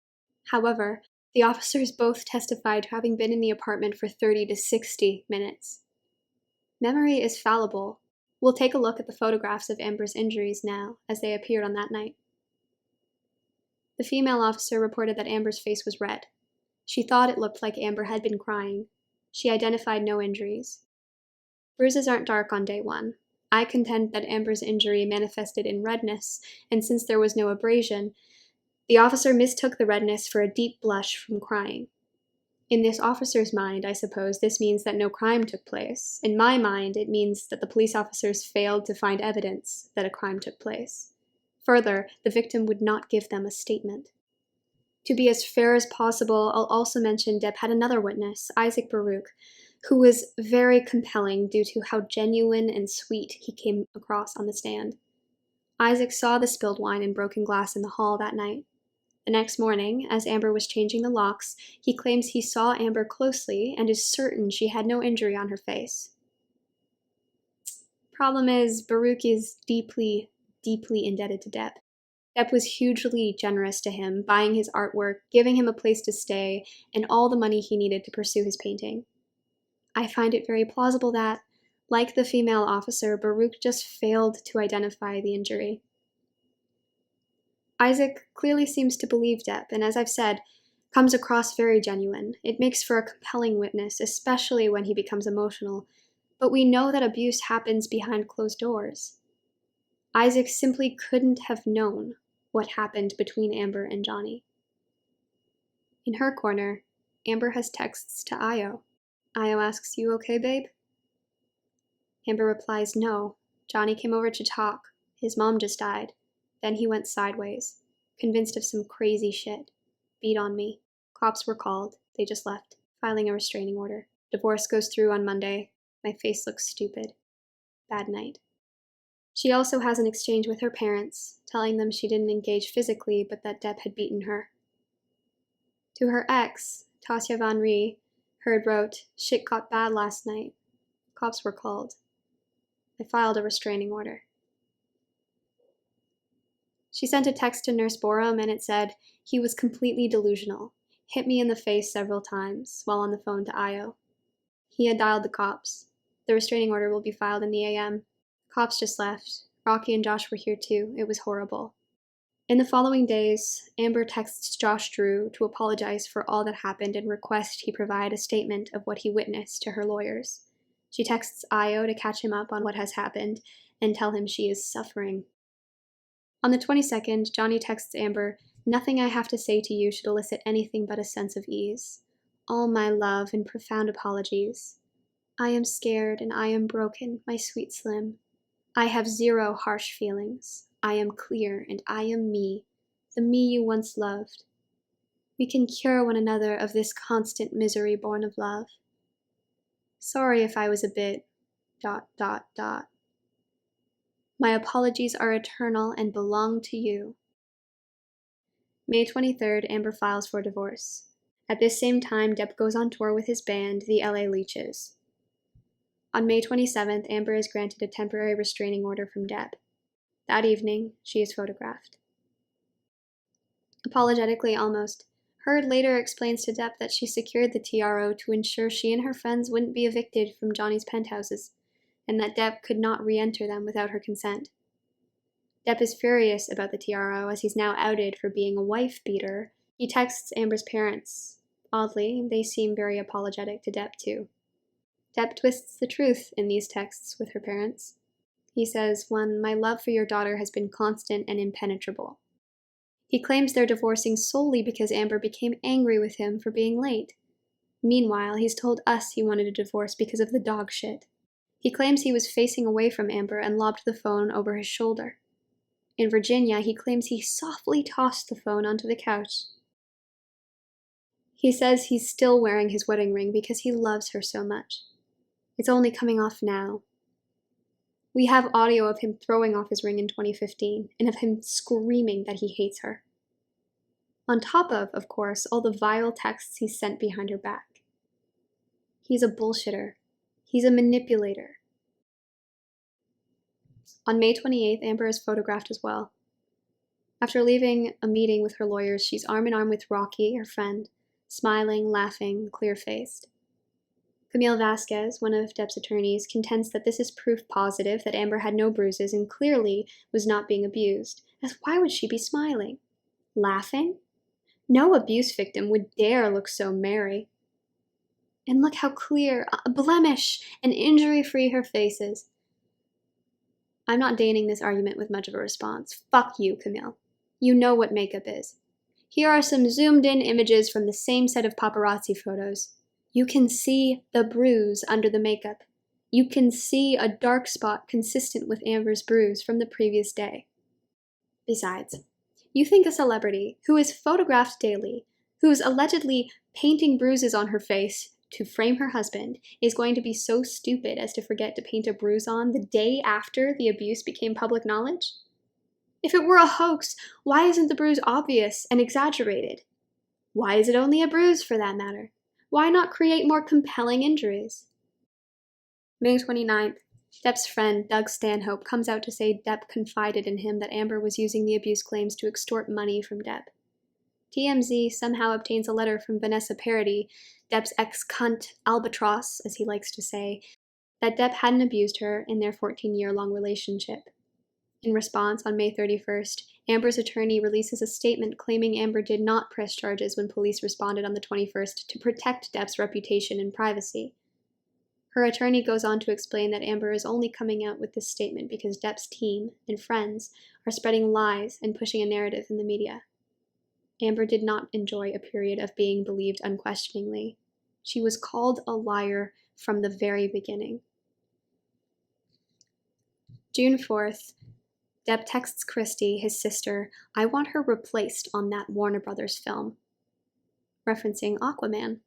However, the officers both testified to having been in the apartment for 30 to 60 minutes. Memory is fallible. We'll take a look at the photographs of Amber's injuries now, as they appeared on that night. The female officer reported that Amber's face was red. She thought it looked like Amber had been crying. She identified no injuries. Bruises aren't dark on day one. I contend that Amber's injury manifested in redness, and since there was no abrasion, the officer mistook the redness for a deep blush from crying. In this officer's mind, I suppose, this means that no crime took place. In my mind, it means that the police officers failed to find evidence that a crime took place. Further, the victim would not give them a statement. To be as fair as possible, I'll also mention Depp had another witness, Isaac Baruch, who was very compelling due to how genuine and sweet he came across on the stand. Isaac saw the spilled wine and broken glass in the hall that night. The next morning, as Amber was changing the locks, he claims he saw Amber closely and is certain she had no injury on her face. Problem is, Baruch is deeply, deeply indebted to Depp. Depp was hugely generous to him, buying his artwork, giving him a place to stay, and all the money he needed to pursue his painting. I find it very plausible that, like the female officer, Baruch just failed to identify the injury. Isaac clearly seems to believe Depp, and as I've said, comes across very genuine. It makes for a compelling witness, especially when he becomes emotional, but we know that abuse happens behind closed doors. Isaac simply couldn't have known what happened between Amber and Johnny. In her corner, Amber has texts to Io. Io asks, "You okay, babe?" Amber replies, "No. Johnny came over to talk. His mom just died. Then he went sideways, convinced of some crazy shit. Beat on me. Cops were called. They just left, filing a restraining order. Divorce goes through on Monday. My face looks stupid. Bad night." She also has an exchange with her parents, telling them she didn't engage physically, but that Depp had beaten her. To her ex, Tasya Van Ree, Heard wrote, "Shit got bad last night. Cops were called. I filed a restraining order." She sent a text to Nurse Borum and it said, "He was completely delusional. Hit me in the face several times while on the phone to Io. He had dialed the cops. The restraining order will be filed in the AM. Cops just left. Rocky and Josh were here too. It was horrible." In the following days, Amber texts Josh Drew to apologize for all that happened and request he provide a statement of what he witnessed to her lawyers. She texts Io to catch him up on what has happened and tell him she is suffering. On the 22nd, Johnny texts Amber, "Nothing I have to say to you should elicit anything but a sense of ease. All my love and profound apologies. I am scared and I am broken, my sweet Slim. I have zero harsh feelings. I am clear and I am me, the me you once loved. We can cure one another of this constant misery born of love. Sorry if I was a bit... ... My apologies are eternal and belong to you." May 23rd, Amber files for divorce. At this same time, Depp goes on tour with his band, the LA Leeches. On May 27th, Amber is granted a temporary restraining order from Depp. That evening, she is photographed. Apologetically almost, Heard later explains to Depp that she secured the TRO to ensure she and her friends wouldn't be evicted from Johnny's penthouses, and that Depp could not re-enter them without her consent. Depp is furious about the TRO as he's now outed for being a wife-beater. He texts Amber's parents. Oddly, they seem very apologetic to Depp too. Depp twists the truth in these texts with her parents. He says, 1. My love for your daughter has been constant and impenetrable. He claims they're divorcing solely because Amber became angry with him for being late. Meanwhile, he's told us he wanted a divorce because of the dog shit. He claims he was facing away from Amber and lobbed the phone over his shoulder. In Virginia, he claims he softly tossed the phone onto the couch. He says he's still wearing his wedding ring because he loves her so much. It's only coming off now. We have audio of him throwing off his ring in 2015 and of him screaming that he hates her. On top of course, all the vile texts he sent behind her back. He's a bullshitter. He's a manipulator. On May 28th, Amber is photographed as well. After leaving a meeting with her lawyers, she's arm in arm with Rocky, her friend, smiling, laughing, clear-faced. Camille Vasquez, one of Depp's attorneys, contends that this is proof positive that Amber had no bruises and clearly was not being abused, as why would she be smiling? Laughing? No abuse victim would dare look so merry. And look how clear, blemish, and injury-free her face is. I'm not deigning this argument with much of a response. Fuck you, Camille. You know what makeup is. Here are some zoomed-in images from the same set of paparazzi photos. You can see the bruise under the makeup. You can see a dark spot consistent with Amber's bruise from the previous day. Besides, you think a celebrity who is photographed daily, who's allegedly painting bruises on her face to frame her husband, is going to be so stupid as to forget to paint a bruise on the day after the abuse became public knowledge? If it were a hoax, why isn't the bruise obvious and exaggerated? Why is it only a bruise, for that matter? Why not create more compelling injuries? May 29th, Depp's friend, Doug Stanhope, comes out to say Depp confided in him that Amber was using the abuse claims to extort money from Depp. TMZ somehow obtains a letter from Vanessa Paradis, Depp's ex-cunt albatross, as he likes to say, that Depp hadn't abused her in their 14-year-long relationship. In response, on May 31st, Amber's attorney releases a statement claiming Amber did not press charges when police responded on the 21st to protect Depp's reputation and privacy. Her attorney goes on to explain that Amber is only coming out with this statement because Depp's team and friends are spreading lies and pushing a narrative in the media. Amber did not enjoy a period of being believed unquestioningly. She was called a liar from the very beginning. June 4th, Depp texts Christy, his sister, "I want her replaced on that Warner Brothers film," referencing Aquaman.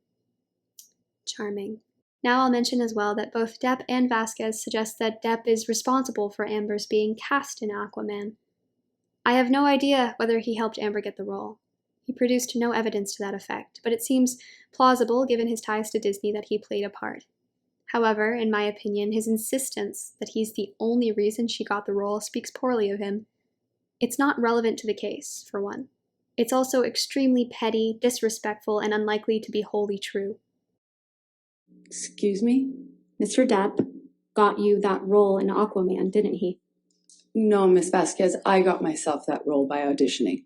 Charming. Now I'll mention as well that both Depp and Vasquez suggest that Depp is responsible for Amber's being cast in Aquaman. I have no idea whether he helped Amber get the role. He produced no evidence to that effect, but it seems plausible given his ties to Disney that he played a part. However, in my opinion, his insistence that he's the only reason she got the role speaks poorly of him. It's not relevant to the case, for one. It's also extremely petty, disrespectful, and unlikely to be wholly true. Excuse me? Mr. Depp got you that role in Aquaman, didn't he? No, Miss Vasquez, I got myself that role by auditioning.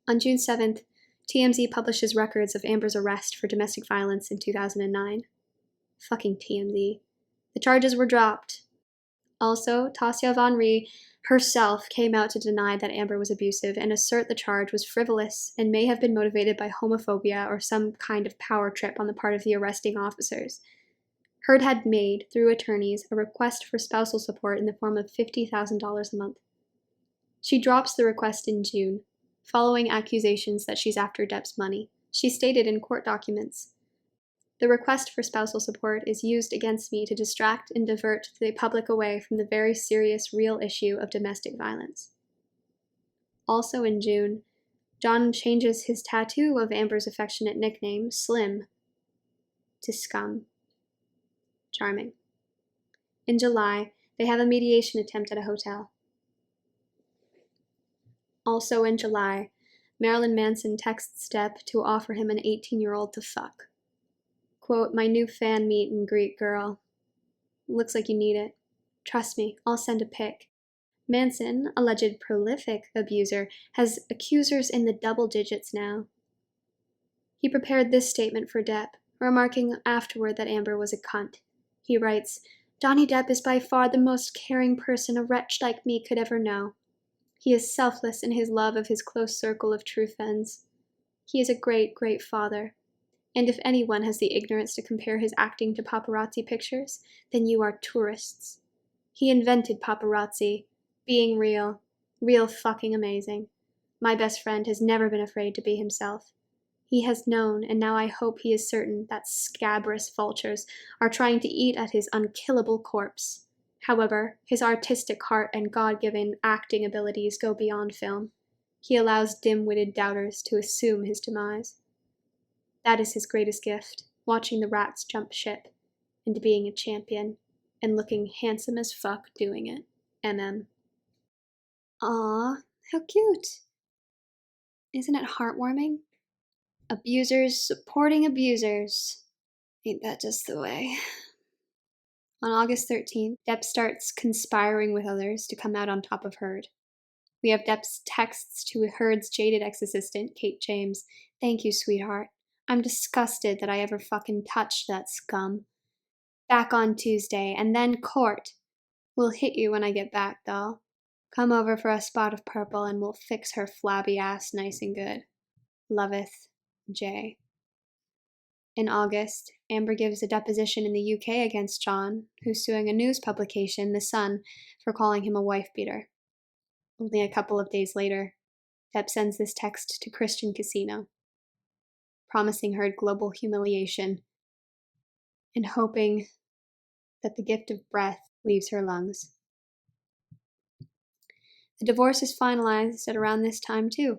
On June 7th, TMZ publishes records of Amber's arrest for domestic violence in 2009. Fucking TMZ. The charges were dropped. Also, Tasya Von Ree herself came out to deny that Amber was abusive and assert the charge was frivolous and may have been motivated by homophobia or some kind of power trip on the part of the arresting officers. Heard had made, through attorneys, a request for spousal support in the form of $50,000 a month. She drops the request in June, following accusations that she's after Depp's money. She stated in court documents, "The request for spousal support is used against me to distract and divert the public away from the very serious real issue of domestic violence." Also in June, John changes his tattoo of Amber's affectionate nickname, Slim, to Scum. Charming. In July, they have a mediation attempt at a hotel. Also in July, Marilyn Manson texts Depp to offer him an 18-year-old to fuck. Quote, "My new fan meet and greet, girl. Looks like you need it. Trust me, I'll send a pic." Manson, alleged prolific abuser, has accusers in the double digits now. He prepared this statement for Depp, remarking afterward that Amber was a cunt. He writes, "Johnny Depp is by far the most caring person a wretch like me could ever know. He is selfless in his love of his close circle of true friends. He is a great, great father. And if anyone has the ignorance to compare his acting to paparazzi pictures, then you are tourists. He invented paparazzi. Being real. Real fucking amazing. My best friend has never been afraid to be himself. He has known, and now I hope he is certain, that scabrous vultures are trying to eat at his unkillable corpse. However, his artistic heart and God-given acting abilities go beyond film. He allows dim-witted doubters to assume his demise. That is his greatest gift, watching the rats jump ship, and being a champion, and looking handsome as fuck doing it. MM. Aw, how cute. Isn't it heartwarming? Abusers supporting abusers. Ain't that just the way? On August 13th, Depp starts conspiring with others to come out on top of Heard. We have Depp's texts to Heard's jaded ex-assistant, Kate James. Thank you, sweetheart. I'm disgusted that I ever fucking touched that scum. Back on Tuesday, and then court. We'll hit you when I get back, doll. Come over for a spot of purple and we'll fix her flabby ass nice and good. Loveth, J. In August, Amber gives a deposition in the UK against John, who's suing a news publication, The Sun, for calling him a wife-beater. Only a couple of days later, Depp sends this text to Christian Casino, promising her global humiliation and hoping that the gift of breath leaves her lungs. The divorce is finalized at around this time, too.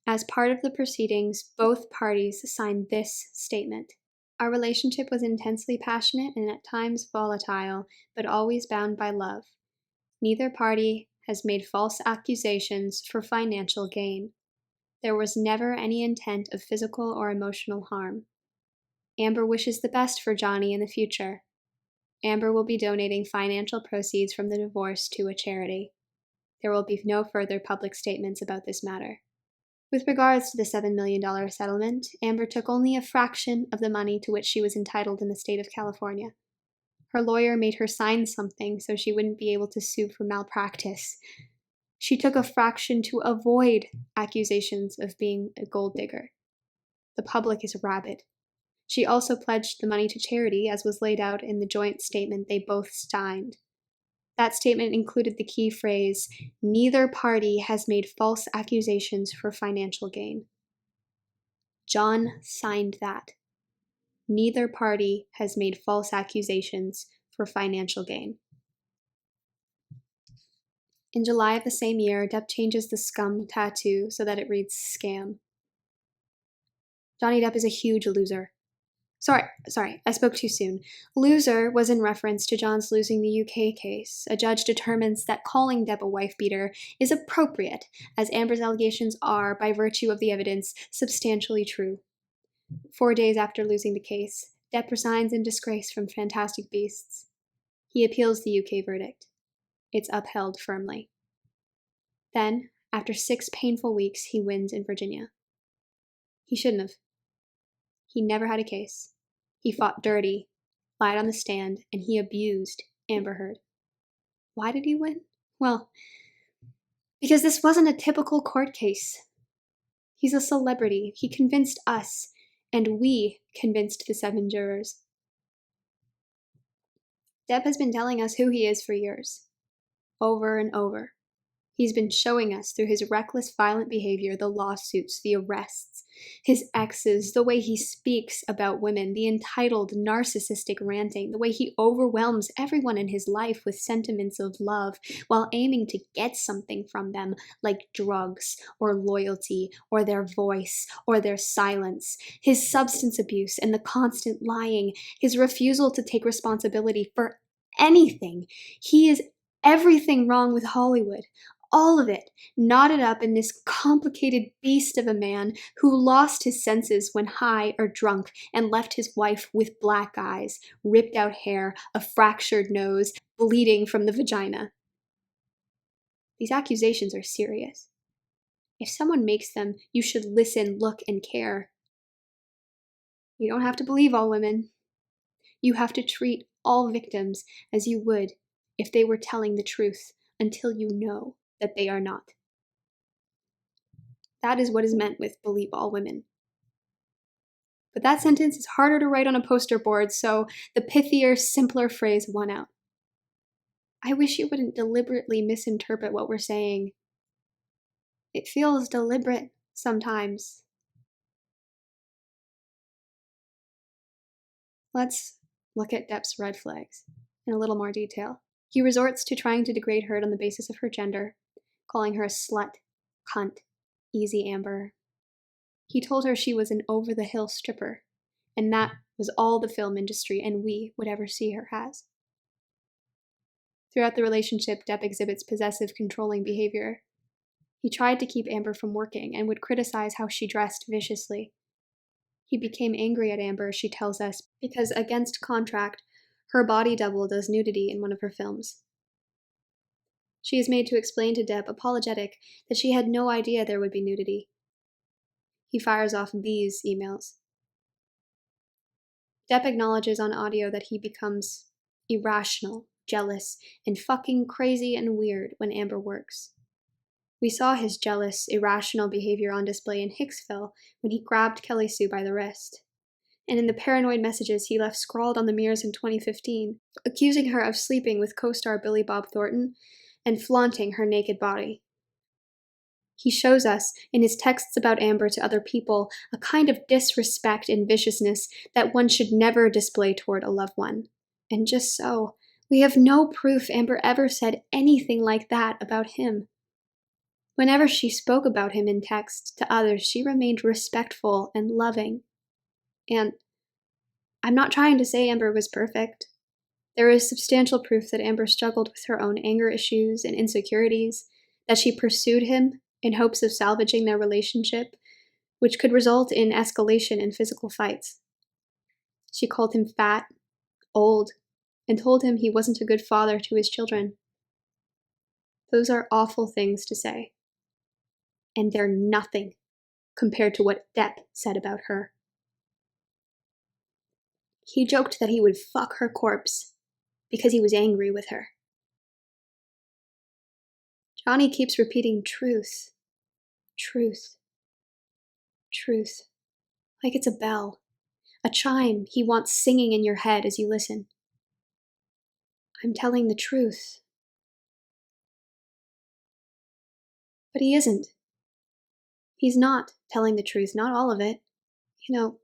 As part of the proceedings, both parties signed this statement. Our relationship was intensely passionate and at times volatile, but always bound by love. Neither party has made false accusations for financial gain. There was never any intent of physical or emotional harm. Amber wishes the best for Johnny in the future. Amber will be donating financial proceeds from the divorce to a charity. There will be no further public statements about this matter. With regards to the $7 million settlement, Amber took only a fraction of the money to which she was entitled in the state of California. Her lawyer made her sign something so she wouldn't be able to sue for malpractice. She took a fraction to avoid accusations of being a gold digger. The public is rabid. She also pledged the money to charity, as was laid out in the joint statement they both signed. That statement included the key phrase, "Neither party has made false accusations for financial gain." John signed that. Neither party has made false accusations for financial gain. In July of the same year, Depp changes the scum tattoo so that it reads scam. Johnny Depp is a huge loser. Sorry, I spoke too soon. Loser was in reference to John's losing the UK case. A judge determines that calling Depp a wife-beater is appropriate, as Amber's allegations are, by virtue of the evidence, substantially true. 4 days after losing the case, Depp resigns in disgrace from Fantastic Beasts. He appeals the UK verdict. It's upheld firmly. Then, after 6 painful weeks, he wins in Virginia. He shouldn't have. He never had a case. He fought dirty, lied on the stand, and he abused Amber Heard. Why did he win? Well, because this wasn't a typical court case. He's a celebrity. He convinced us, and we convinced the 7 jurors. Depp has been telling us who he is for years, over and over. He's been showing us through his reckless, violent behavior, the lawsuits, the arrests, his exes, the way he speaks about women, the entitled, narcissistic ranting, the way he overwhelms everyone in his life with sentiments of love while aiming to get something from them, like drugs or loyalty or their voice or their silence, his substance abuse and the constant lying, his refusal to take responsibility for anything. He is everything wrong with Hollywood. All of it knotted up in this complicated beast of a man who lost his senses when high or drunk and left his wife with black eyes, ripped out hair, a fractured nose, bleeding from the vagina. These accusations are serious. If someone makes them, you should listen, look, and care. You don't have to believe all women. You have to treat all victims as you would if they were telling the truth until you know that they are not. That is what is meant with believe all women. But that sentence is harder to write on a poster board, so the pithier, simpler phrase won out. I wish you wouldn't deliberately misinterpret what we're saying. It feels deliberate sometimes. Let's look at Depp's red flags in a little more detail. He resorts to trying to degrade her on the basis of her gender, calling her a slut, cunt, easy Amber. He told her she was an over-the-hill stripper, and that was all the film industry and we would ever see her as. Throughout the relationship, Depp exhibits possessive, controlling behavior. He tried to keep Amber from working and would criticize how she dressed viciously. He became angry at Amber, she tells us, because against contract, her body double does nudity in one of her films. She is made to explain to Depp, apologetic, that she had no idea there would be nudity. He fires off these emails. Depp acknowledges on audio that he becomes irrational, jealous, and fucking crazy and weird when Amber works. We saw his jealous, irrational behavior on display in Hicksville when he grabbed Kelly Sue by the wrist, and in the paranoid messages he left scrawled on the mirrors in 2015, accusing her of sleeping with co-star Billy Bob Thornton and flaunting her naked body. He shows us, in his texts about Amber to other people, a kind of disrespect and viciousness that one should never display toward a loved one. And just so, we have no proof Amber ever said anything like that about him. Whenever she spoke about him in text to others, she remained respectful and loving. And I'm not trying to say Amber was perfect. There is substantial proof that Amber struggled with her own anger issues and insecurities, that she pursued him in hopes of salvaging their relationship, which could result in escalation and physical fights. She called him fat, old, and told him he wasn't a good father to his children. Those are awful things to say. And they're nothing compared to what Depp said about her. He joked that he would fuck her corpse because he was angry with her. Johnny keeps repeating truth, truth, truth, like it's a bell, a chime he wants singing in your head as you listen. I'm telling the truth. But he isn't. He's not telling the truth, not all of it. You know,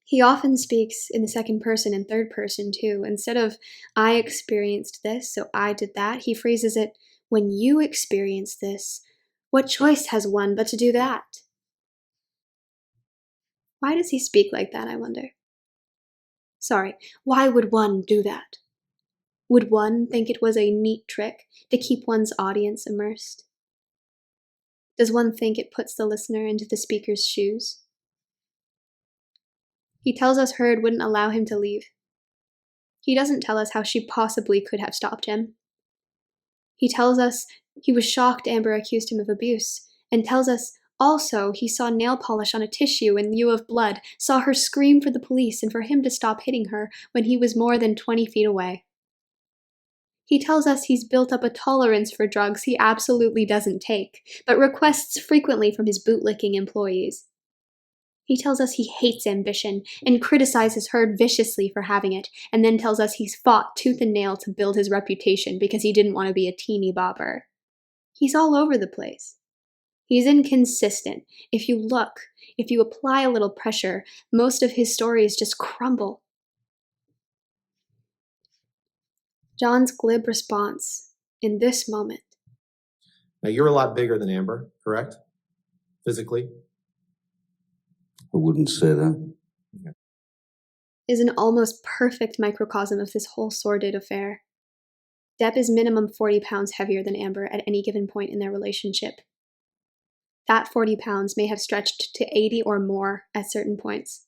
he often speaks in the second person and third person too. Instead of, I experienced this, so I did that, he phrases it, when you experience this, what choice has one but to do that? Why does he speak like that, I wonder? Sorry, why would one do that? Would one think it was a neat trick to keep one's audience immersed? Does one think it puts the listener into the speaker's shoes? He tells us Heard wouldn't allow him to leave. He doesn't tell us how she possibly could have stopped him. He tells us he was shocked Amber accused him of abuse, and tells us also he saw nail polish on a tissue in lieu of blood, saw her scream for the police and for him to stop hitting her when he was more than 20 feet away. He tells us he's built up a tolerance for drugs he absolutely doesn't take, but requests frequently from his bootlicking employees. He tells us he hates ambition and criticizes Heard viciously for having it, and then tells us he's fought tooth and nail to build his reputation because he didn't want to be a teeny bopper. He's all over the place. He's inconsistent. If you look, if you apply a little pressure, most of his stories just crumble. John's glib response in this moment. Now, you're a lot bigger than Amber, correct? Physically? I wouldn't say that. Is an almost perfect microcosm of this whole sordid affair. Depp is minimum 40 pounds heavier than Amber at any given point in their relationship. That 40 pounds may have stretched to 80 or more at certain points.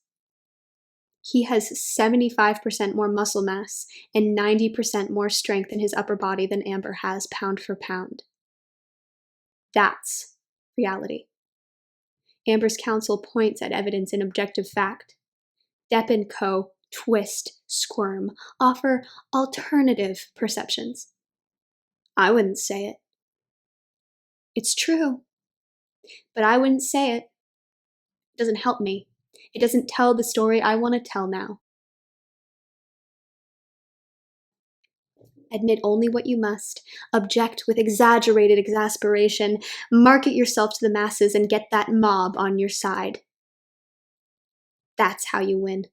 He has 75% more muscle mass and 90% more strength in his upper body than Amber has pound for pound. That's reality. Amber's counsel points at evidence and objective fact. Depp and co. twist, squirm, offer alternative perceptions. I wouldn't say it. It's true, but I wouldn't say it. It doesn't help me. It doesn't tell the story I want to tell now. Admit only what you must, object with exaggerated exasperation, market yourself to the masses and get that mob on your side. That's how you win.